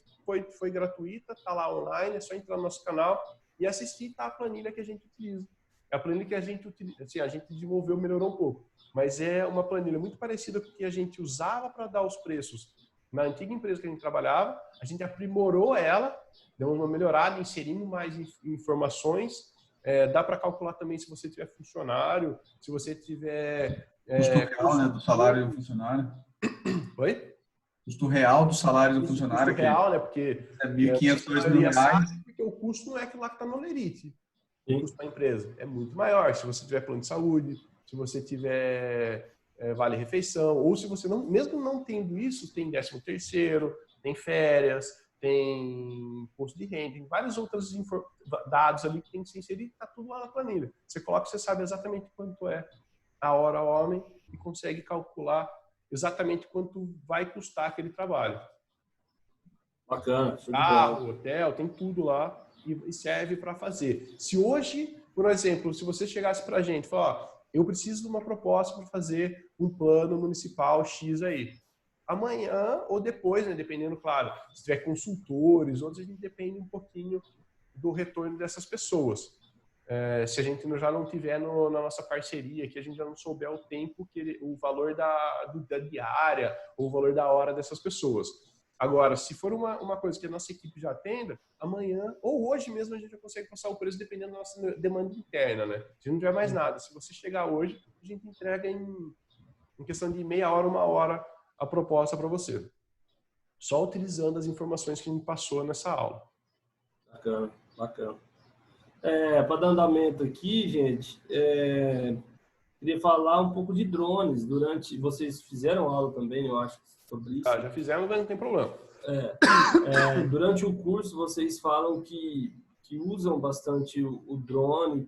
foi gratuita, está lá online, é só entrar no nosso canal e assistir, tá a planilha que a gente utiliza. É a planilha que a gente utiliza, assim, a gente desenvolveu, melhorou um pouco. Mas é uma planilha muito parecida com o que a gente usava para dar os preços na antiga empresa que a gente trabalhava. A gente aprimorou ela, deu uma melhorada, inserindo mais informações. Dá para calcular também se você tiver funcionário, se você tiver... custo real, né, do salário do funcionário. Oi? Custo real do salário do funcionário. Custo real, né? Porque é R$1.500, R$2.000. Porque o custo não é aquilo lá que está no Lerite. O custo da empresa é muito maior. Se você tiver plano de saúde, se você tiver vale-refeição, ou se você não, mesmo não tendo isso, tem 13º, tem férias, tem imposto de renda, tem vários outros dados ali que tem que ser inserido, está tudo lá na planilha. Você coloca, você sabe exatamente quanto é a hora ao homem e consegue calcular exatamente quanto vai custar aquele trabalho. Bacana, show de bola. Carro, hotel, tem tudo lá e serve para fazer. Se hoje, por exemplo, se você chegasse para a gente e falar, ó, eu preciso de uma proposta para fazer um plano municipal X aí. Amanhã ou depois, né, dependendo, claro, se tiver consultores, outros, a gente depende um pouquinho do retorno dessas pessoas. Se a gente já não tiver na nossa parceria, que a gente já não souber o tempo, o valor da diária, ou o valor da hora dessas pessoas. Agora, se for uma coisa que a nossa equipe já atenda, amanhã ou hoje mesmo a gente já consegue passar o preço dependendo da nossa demanda interna, né? Se não tiver mais nada, se você chegar hoje, a gente entrega em questão de meia hora, uma hora, a proposta para você. Só utilizando as informações que a gente passou nessa aula. Bacana, bacana. Para dar andamento aqui, gente, queria falar um pouco de drones. Vocês fizeram aula também, eu acho, sobre isso. Já fizemos, mas não tem problema. Durante o curso, vocês falam que usam bastante o drone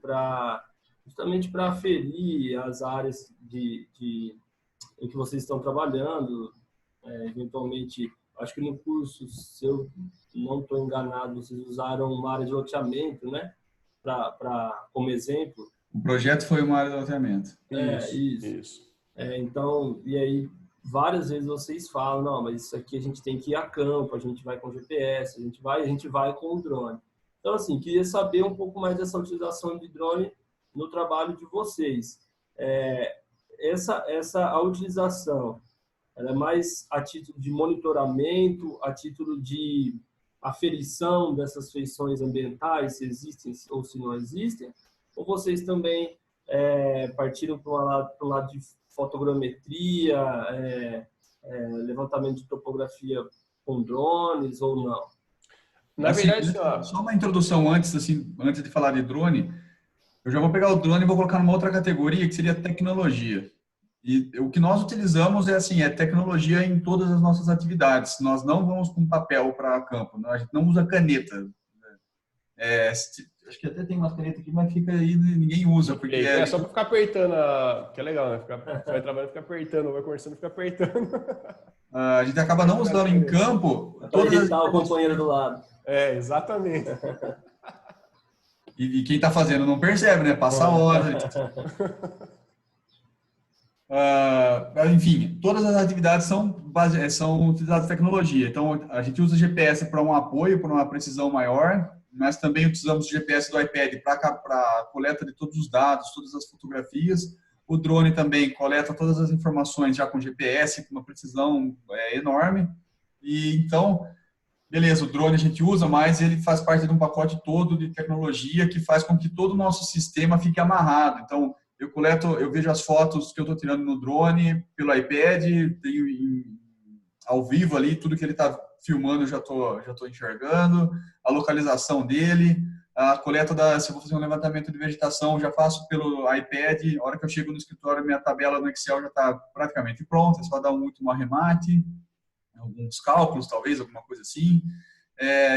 justamente para aferir as áreas em que vocês estão trabalhando. Eventualmente, acho que no curso, se eu não estou enganado, vocês usaram uma área de loteamento, né? Como exemplo. O projeto foi uma área de loteamento. Isso. Então, e aí, várias vezes vocês falam, não, mas isso aqui a gente tem que ir a campo, a gente vai com GPS, a gente vai com o drone. Então, assim, queria saber um pouco mais dessa utilização de drone no trabalho de vocês. A utilização, ela é mais a título de monitoramento, a título de aferição dessas feições ambientais, se existem ou se não existem, ou vocês também partiram para o lado de fotogrametria, levantamento de topografia com drones ou não? Na verdade, só uma introdução antes de falar de drone, eu já vou pegar o drone e vou colocar numa outra categoria que seria tecnologia. E o que nós utilizamos é tecnologia em todas as nossas atividades. Nós não vamos com papel para campo, a gente não usa caneta. Acho que até tem umas canetas aqui, mas fica aí, ninguém usa. Porque só para ficar apertando, que é legal, né? Você vai trabalhando, fica apertando, vai conversando, fica apertando. A gente acaba não usando em campo. Para irritar o companheiro do lado. Exatamente. E quem está fazendo não percebe, né? Passa a hora. Enfim, todas as atividades são utilizadas tecnologia. Então, a gente usa GPS para um apoio, para uma precisão maior, mas também utilizamos o GPS do iPad para a coleta de todos os dados, todas as fotografias. O drone também coleta todas as informações já com GPS, com uma precisão enorme. E então, beleza, o drone a gente usa, mas ele faz parte de um pacote todo de tecnologia que faz com que todo o nosso sistema fique amarrado. Então, eu vejo as fotos que eu estou tirando no drone pelo iPad, tenho ao vivo ali, tudo que ele está filmando eu já estou enxergando, a localização dele, a coleta se eu vou fazer um levantamento de vegetação, eu já faço pelo iPad, a hora que eu chego no escritório, minha tabela no Excel já está praticamente pronta, é só dar um último arremate, alguns cálculos, talvez, alguma coisa assim.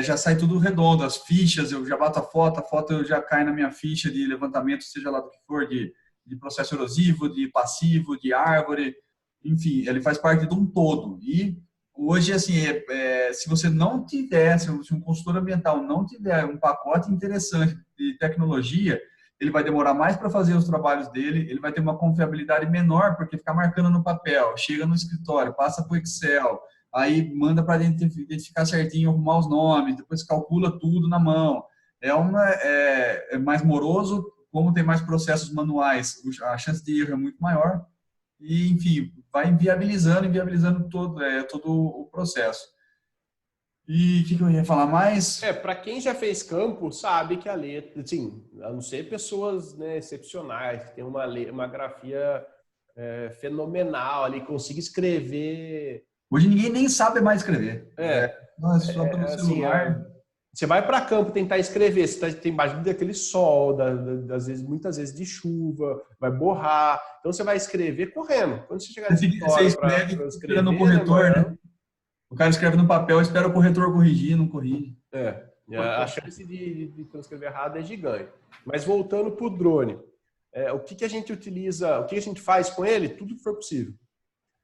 Já sai tudo redondo, as fichas, eu já bato a foto já cai na minha ficha de levantamento, seja lá do que for, de processo erosivo, de passivo, de árvore, enfim, ele faz parte de um todo. E hoje, assim, se você não tiver, se um consultor ambiental não tiver um pacote interessante de tecnologia, ele vai demorar mais para fazer os trabalhos dele, ele vai ter uma confiabilidade menor, porque ficar marcando no papel, chega no escritório, passa para o Excel, aí manda para identificar certinho, arrumar os nomes, depois calcula tudo na mão. É mais moroso, como tem mais processos manuais, a chance de erro é muito maior. E, enfim, vai inviabilizando todo o processo. E o que eu ia falar mais? Para quem já fez campo, sabe que a letra, assim, a não ser pessoas, né, excepcionais, que tem uma grafia fenomenal ali, consiga escrever. Hoje ninguém nem sabe mais escrever. Só pelo celular. Você vai para campo tentar escrever, você tem embaixo daquele sol, muitas vezes de chuva, vai borrar. Então você vai escrever correndo. Quando você chegar no escritório, você escreve no corretor, né? O cara escreve no papel, espera o corretor corrigir, não corrige. A chance de transcrever errado é gigante. Mas voltando para o drone, o que a gente utiliza, o que a gente faz com ele? Tudo que for possível.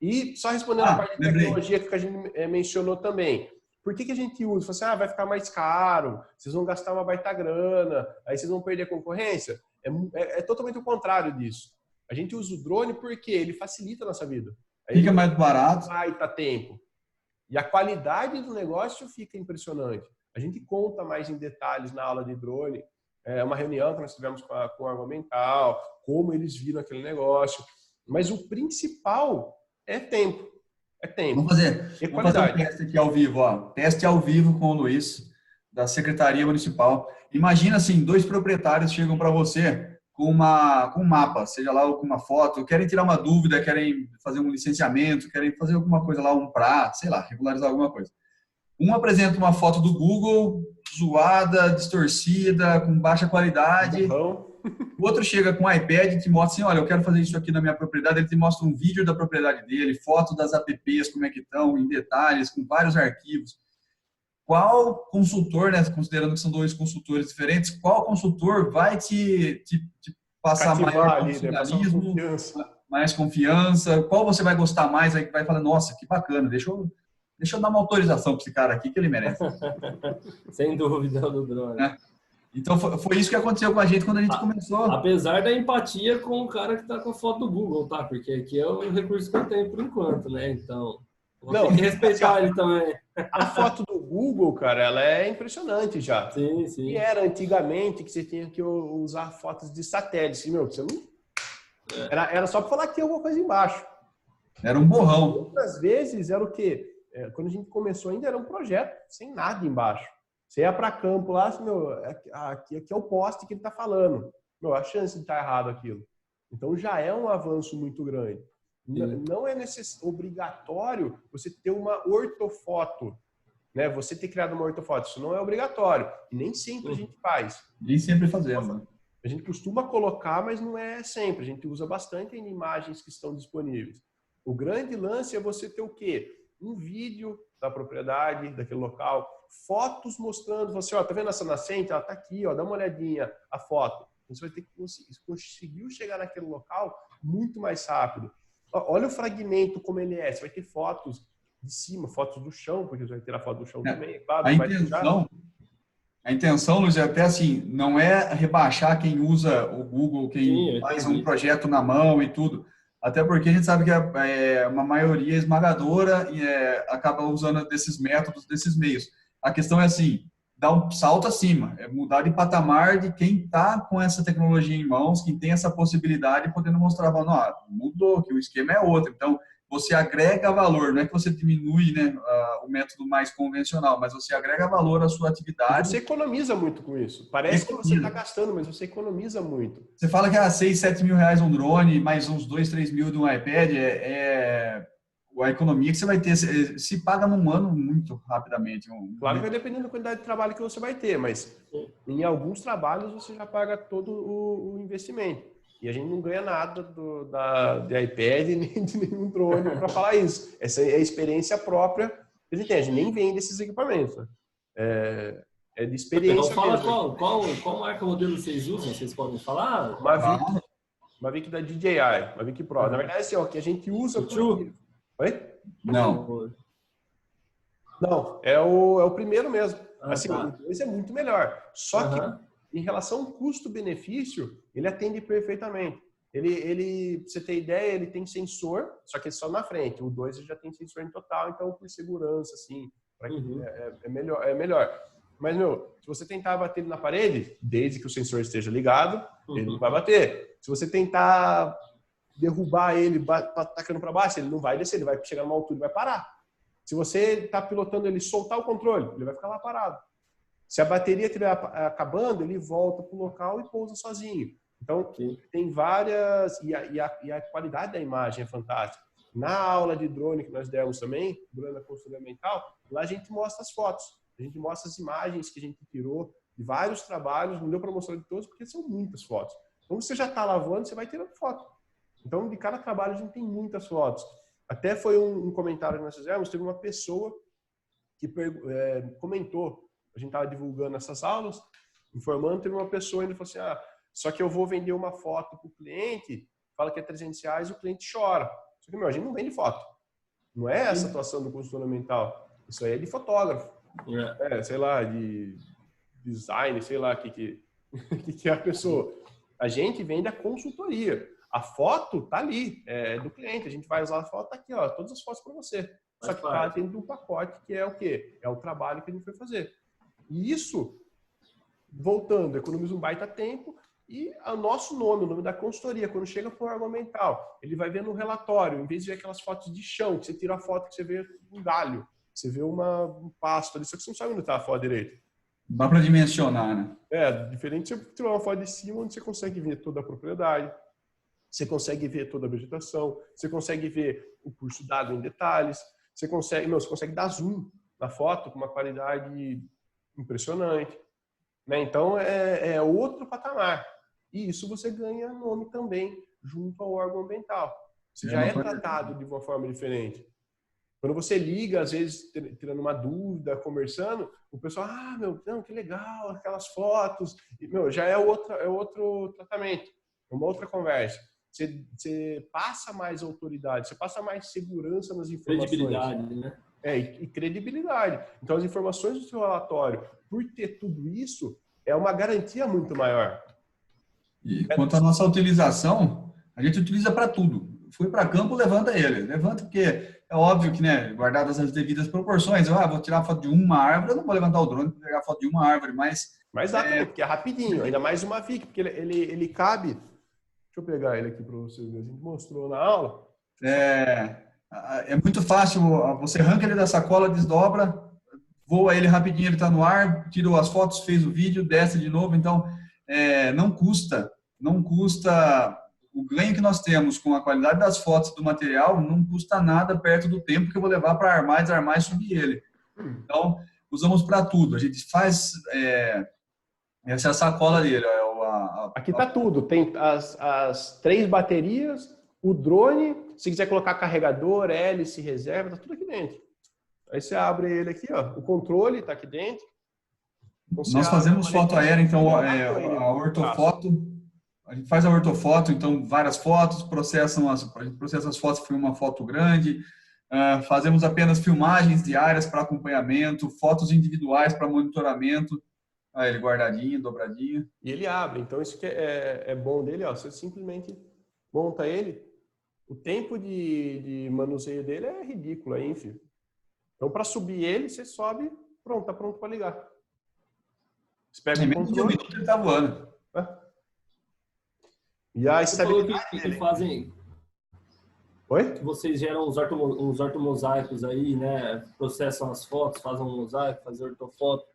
E só respondendo a parte de tecnologia que a gente mencionou também. Por que a gente usa? Fala assim, vai ficar mais caro, vocês vão gastar uma baita grana, aí vocês vão perder a concorrência. É totalmente o contrário disso. A gente usa o drone porque ele facilita a nossa vida. Aí Fica mais barato. Baita tempo. E a qualidade do negócio fica impressionante. A gente conta mais em detalhes na aula de drone. É uma reunião que nós tivemos com o Argumental, como eles viram aquele negócio. Mas o principal é tempo. É tempo. Vamos fazer um teste aqui ao vivo. Ó. Teste ao vivo com o Luiz, da Secretaria Municipal. Imagina assim, 2 proprietários chegam para você com um mapa, seja lá com uma foto, querem tirar uma dúvida, querem fazer um licenciamento, querem fazer alguma coisa lá, sei lá, regularizar alguma coisa. Um apresenta uma foto do Google, zoada, distorcida, com baixa qualidade. O outro chega com um iPad e te mostra assim, olha, eu quero fazer isso aqui na minha propriedade. Ele te mostra um vídeo da propriedade dele, foto das apps, como é que estão, em detalhes, com vários arquivos. Qual consultor, né, considerando que são 2 consultores diferentes, qual consultor vai te passar maior profissionalismo, mais confiança? Qual você vai gostar mais? Aí vai falar, nossa, que bacana, deixa eu dar uma autorização para esse cara aqui que ele merece. Sem dúvida, do drone. Então, foi isso que aconteceu com a gente quando a gente começou. Apesar da empatia com o cara que está com a foto do Google, tá? Porque aqui é o recurso que eu tenho por enquanto, né? Então, tem que respeitar ele também. A foto do Google, cara, ela é impressionante já. Sim, sim. E era antigamente que você tinha que usar fotos de satélite. Meu, você não... Era só para falar que tinha alguma coisa embaixo. Era um borrão. Outras vezes era o quê? Quando a gente começou ainda era um projeto, sem nada embaixo. Você ia para campo lá, assim, meu, aqui é o poste que ele está falando. Meu, a chance de estar errado aquilo. Então já é um avanço muito grande. Não é obrigatório você ter uma ortofoto, né? Você ter criado uma ortofoto, isso não é obrigatório. E nem sempre a gente faz. Nem sempre fazemos. A gente costuma colocar, mas não é sempre. A gente usa bastante em imagens que estão disponíveis. O grande lance é você ter o quê? Um vídeo da propriedade, daquele local, fotos mostrando, você, ó, tá vendo essa nascente? Ela tá aqui, ó, dá uma olhadinha, a foto. Você vai ter que conseguir chegar naquele local muito mais rápido. Olha o fragmento como ele é. Você vai ter fotos de cima, fotos do chão, porque você vai ter a foto do chão também, claro. A intenção, Luiz, é até assim, não é rebaixar quem usa o Google, quem faz um projeto na mão e tudo. Até porque a gente sabe que uma maioria esmagadora acaba usando desses métodos, desses meios. A questão é assim, dar um salto acima, é mudar de patamar de quem está com essa tecnologia em mãos, quem tem essa possibilidade, podendo mostrar, mudou, que o esquema é outro. Então, você agrega valor, não é que você diminui, né, o método mais convencional, mas você agrega valor à sua atividade. Você economiza muito com isso. Parece que você está gastando, mas você economiza muito. Você fala que 6, 7 mil reais um drone, mais uns 2, 3 mil de um iPad, a economia que você vai ter se paga num ano muito rapidamente. Claro que vai dependendo da quantidade de trabalho que você vai ter, mas em alguns trabalhos você já paga todo o investimento. E a gente não ganha nada de iPad nem de nenhum drone para falar isso. Essa é a experiência própria que a gente tem. A gente nem vende esses equipamentos. Né? É de experiência. Então fala qual marca modelo vocês usam? Vocês podem falar? Mavic da DJI, Mavic Pro. Na verdade, assim, ó, que a gente usa... Oi? Não. Não, é o primeiro mesmo. Assim, tá. O 2 é muito melhor. Só que em relação ao custo-benefício, ele atende perfeitamente. Ele, pra você ter ideia, ele tem sensor, só que é só na frente. O 2 já tem sensor em total, então por segurança, assim, é melhor. Mas, se você tentar bater ele na parede, desde que o sensor esteja ligado, ele não vai bater. Se você tentar derrubar ele, tacando para baixo, ele não vai descer, ele vai chegar numa altura e vai parar. Se você está pilotando ele, soltar o controle, ele vai ficar lá parado. Se a bateria estiver acabando, ele volta para o local e pousa sozinho. Então, tem várias... E a qualidade da imagem é fantástica. Na aula de drone que nós demos também, drone da consultoria ambiental, lá a gente mostra as fotos. A gente mostra as imagens que a gente tirou de vários trabalhos. Não deu para mostrar de todos, porque são muitas fotos. Então, você já está lavando, você vai tirando foto. Então, de cada trabalho, a gente tem muitas fotos. Até foi um comentário que nós fizemos, teve uma pessoa que comentou, a gente estava divulgando essas aulas, informando, teve uma pessoa ainda falou assim, só que eu vou vender uma foto para o cliente, fala que é R$300, o cliente chora. Só que, a gente não vende foto. Não é essa a atuação do consultor ambiental. Isso aí é de fotógrafo. Sei lá, de design, sei lá o que é a pessoa. A gente vende a consultoria. A foto tá ali, é do cliente. A gente vai usar a foto, tá aqui, ó, todas as fotos para você. Só que tá dentro de um pacote que é o quê? É o trabalho que a gente foi fazer. E isso, voltando, economiza um baita tempo. E o nosso nome, o nome da consultoria, quando chega para o argumental, ele vai ver no relatório, em vez de ver aquelas fotos de chão, que você tira a foto que você vê um galho, você vê um pasto ali, só que você não sabe onde está a foto direito. Dá para dimensionar, né? Diferente de você tirar uma foto de cima, onde você consegue ver toda a propriedade, você consegue ver toda a vegetação, você consegue ver o curso d'água em detalhes, você consegue dar zoom na foto com uma qualidade impressionante. Né? Então, é outro patamar. E isso você ganha nome também junto ao órgão ambiental. Você já é tratado de uma forma diferente. Quando você liga, às vezes, tirando uma dúvida, conversando, o pessoal, não, que legal, aquelas fotos. E, já é outro tratamento, é uma outra conversa. Você passa mais autoridade, você passa mais segurança nas informações. Credibilidade, né? E credibilidade. Então, as informações do seu relatório, por ter tudo isso, é uma garantia muito maior. E quanto à nossa utilização, a gente utiliza para tudo. Fui para campo, levanta ele. Levanta porque é óbvio que, né, guardadas as devidas proporções, vou tirar foto de uma árvore, eu não vou levantar o drone para pegar foto de uma árvore, mas... Mas dá também, porque é rapidinho, ainda mais uma VIC, porque ele cabe... Deixa eu pegar ele aqui para vocês verem. A gente mostrou na aula. É muito fácil, você arranca ele da sacola, desdobra, voa ele rapidinho, ele está no ar, tirou as fotos, fez o vídeo, desce de novo, então não custa o ganho que nós temos com a qualidade das fotos do material, não custa nada perto do tempo que eu vou levar para armar, desarmar e subir ele. Então, usamos para tudo, a gente faz essa é a sacola dele. Aqui está tudo, tem as 3 baterias, o drone, se quiser colocar carregador, hélice, reserva, tá tudo aqui dentro. Aí você abre ele aqui, ó, o controle tá aqui dentro. Então, nós fazemos foto aérea, então a ortofoto, a gente faz a ortofoto, então várias fotos, a gente processa as fotos, foi uma foto grande, fazemos apenas filmagens diárias para acompanhamento, fotos individuais para monitoramento, ele guardadinho, dobradinho. E ele abre, então isso que é bom dele, ó, você simplesmente monta ele, o tempo de manuseio dele é ridículo, é ínfimo. Então, para subir ele, você sobe, pronto, tá pronto para ligar. Você pega o controle, de um minuto ele tá voando. E a estabilidade que fazem... Oi? Que vocês geram uns ortomosaicos aí, né? Processam as fotos, fazem um mosaico, fazem ortofoto.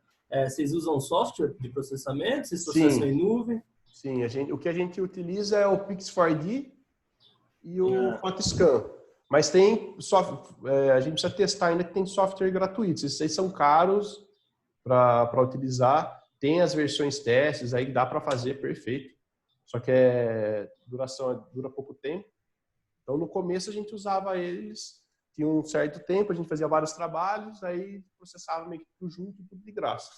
Vocês usam software de processamento? Vocês processam em nuvem? Sim, o que a gente utiliza é o Pix4D e o PhotoScan. Mas tem a gente precisa testar ainda que tem software gratuito. Esses são caros para utilizar. Tem as versões testes, aí dá para fazer perfeito. Só que dura pouco tempo. Então, no começo, a gente usava eles, tinha um certo tempo, a gente fazia vários trabalhos, aí processava meio que tudo junto e tudo de graça.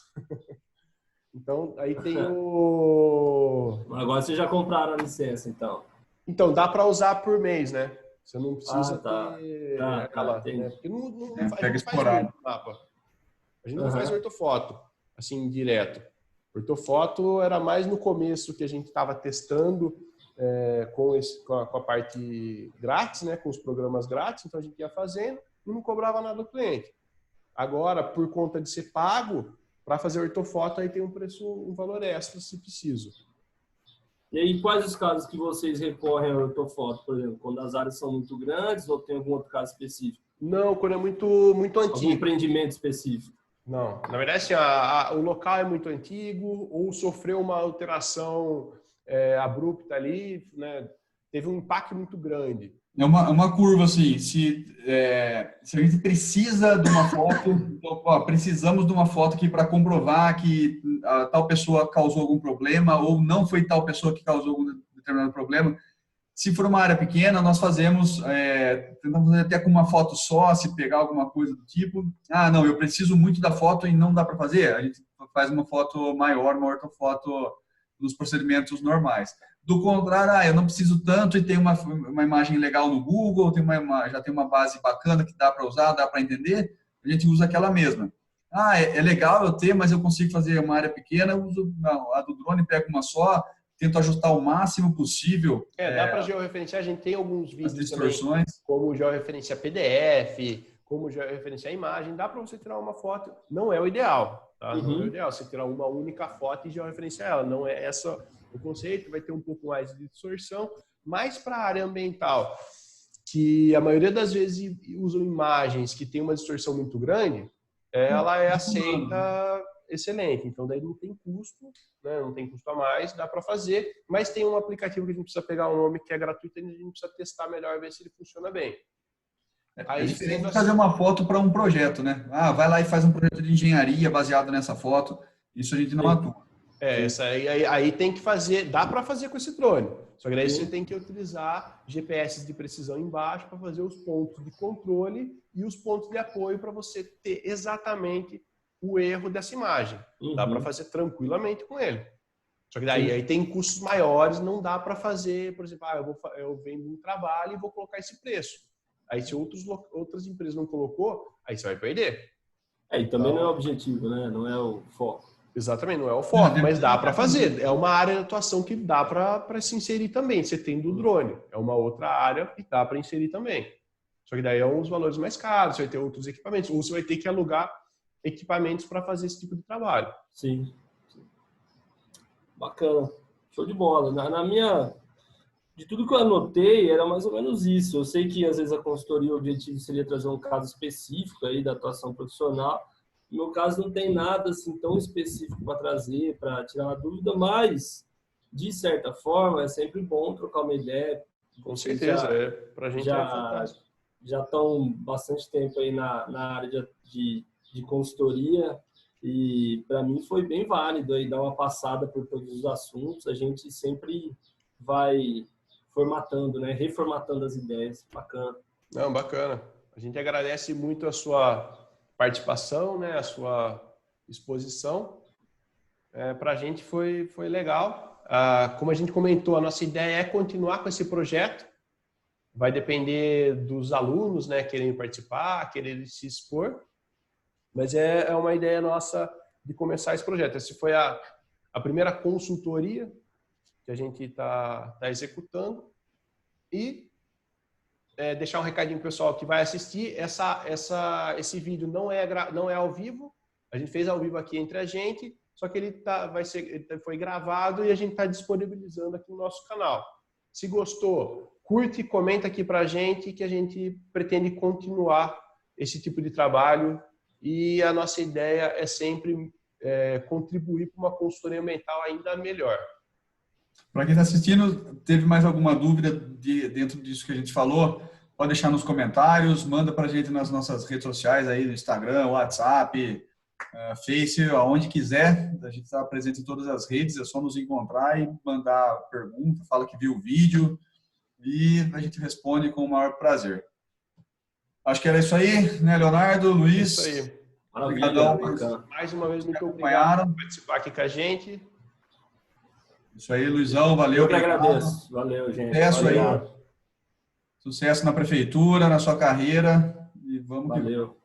Então, aí tem Agora vocês já compraram a licença, então. Então, dá para usar por mês, né? Você não precisa ter aquela... né? Porque não pega faz mapa. A gente não faz ortofoto, assim, direto. Ortofoto era mais no começo que a gente estava testando com a parte grátis, né? Com os programas grátis. Então, a gente ia fazendo e não cobrava nada do cliente. Agora, por conta de ser pago, para fazer ortofoto, aí tem um valor extra, se preciso. E aí, quais os casos que vocês recorrem à ortofoto, por exemplo? Quando as áreas são muito grandes ou tem algum outro caso específico? Não, quando é muito antigo. Algum empreendimento específico? Não. Na verdade, assim, o local é muito antigo ou sofreu uma alteração abrupta ali, né? Teve um impacto muito grande. É uma curva, assim, se a gente precisa de uma foto, então, precisamos de uma foto aqui para comprovar que tal pessoa causou algum problema ou não foi tal pessoa que causou algum determinado problema. Se for uma área pequena, nós tentamos fazer até com uma foto só, se pegar alguma coisa do tipo. Não, eu preciso muito da foto e não dá para fazer. A gente faz uma foto maior, uma ortofoto nos procedimentos normais. Do contrário, eu não preciso tanto e tem uma imagem legal no Google, já tem uma base bacana que dá para usar, dá para entender, a gente usa aquela mesma. Ah, é legal eu ter, mas eu consigo fazer uma área pequena, eu uso a do drone, pego uma só, tento ajustar o máximo possível. Dá para georreferenciar, a gente tem alguns vídeos as distorções. também, como georreferenciar PDF, como georreferenciar imagem, dá para você tirar uma foto, não é o ideal, tá? Não é o ideal, você tirar uma única foto e georreferenciar ela, não é essa o conceito, vai ter um pouco mais de distorção, mas para a área ambiental, que a maioria das vezes usam imagens que tem uma distorção muito grande, ela é aceita excelente. Então, daí não tem custo, né? Não tem custo a mais, dá para fazer. Mas tem um aplicativo que a gente precisa pegar um nome que é gratuito e a gente precisa testar melhor, ver se ele funciona bem. É diferente de fazer uma foto para um projeto, né? Ah, vai lá e faz um projeto de engenharia baseado nessa foto. Isso a gente não atua. Essa aí tem que fazer, dá para fazer com esse drone. Só que daí você tem que utilizar GPS de precisão embaixo para fazer os pontos de controle e os pontos de apoio para você ter exatamente o erro dessa imagem. Dá para fazer tranquilamente com ele. Só que daí aí tem custos maiores, não dá para fazer, por exemplo, eu vendo um trabalho e vou colocar esse preço. Aí se outras empresas não colocou, aí você vai perder. E também não é o objetivo, né? Não é o foco. Exatamente, não é o foco, mas dá para fazer. É uma área de atuação que dá para se inserir também. Você tem do drone, é uma outra área que dá para inserir também. Só que daí é uns valores mais caros, você vai ter outros equipamentos, ou você vai ter que alugar equipamentos para fazer esse tipo de trabalho. Sim. Bacana. Show de bola. De tudo que eu anotei, era mais ou menos isso. Eu sei que às vezes a consultoria, o objetivo seria trazer um caso específico aí da atuação profissional. No meu caso, não tem nada assim tão específico para trazer, para tirar uma dúvida, mas, de certa forma, é sempre bom trocar uma ideia. Com certeza, para a gente é fantástico. Já estão bastante tempo aí na área de consultoria e, para mim, foi bem válido aí dar uma passada por todos os assuntos. A gente sempre vai formatando, né? Reformatando as ideias. Bacana. Não, bacana. A gente agradece muito a sua participação, né, a sua exposição. Para a gente foi legal. Como a gente comentou, a nossa ideia é continuar com esse projeto. Vai depender dos alunos, né, quererem participar, quererem se expor. Mas é uma ideia nossa de começar esse projeto. Essa foi a primeira consultoria que a gente está executando. E deixar um recadinho pro pessoal que vai assistir. Esse vídeo não é ao vivo. A gente fez ao vivo aqui entre a gente, só que ele foi gravado e a gente está disponibilizando aqui no nosso canal. Se gostou, curte e comenta aqui pra gente que a gente pretende continuar esse tipo de trabalho e a nossa ideia é sempre contribuir para uma consultoria ambiental ainda melhor. Para quem está assistindo, teve mais alguma dúvida dentro disso que a gente falou? Pode deixar nos comentários, manda para a gente nas nossas redes sociais, aí no Instagram, WhatsApp, Face, aonde quiser. A gente está presente em todas as redes, é só nos encontrar e mandar pergunta, fala que viu o vídeo e a gente responde com o maior prazer. Acho que era isso aí, né, Leonardo, Luiz? Isso aí. Obrigadão. Mais uma vez, muito obrigado por participar aqui com a gente. Isso aí, Luizão, valeu. Eu que agradeço. Valeu, gente. Sucesso aí. Sucesso na prefeitura, na sua carreira. E vamos valeu.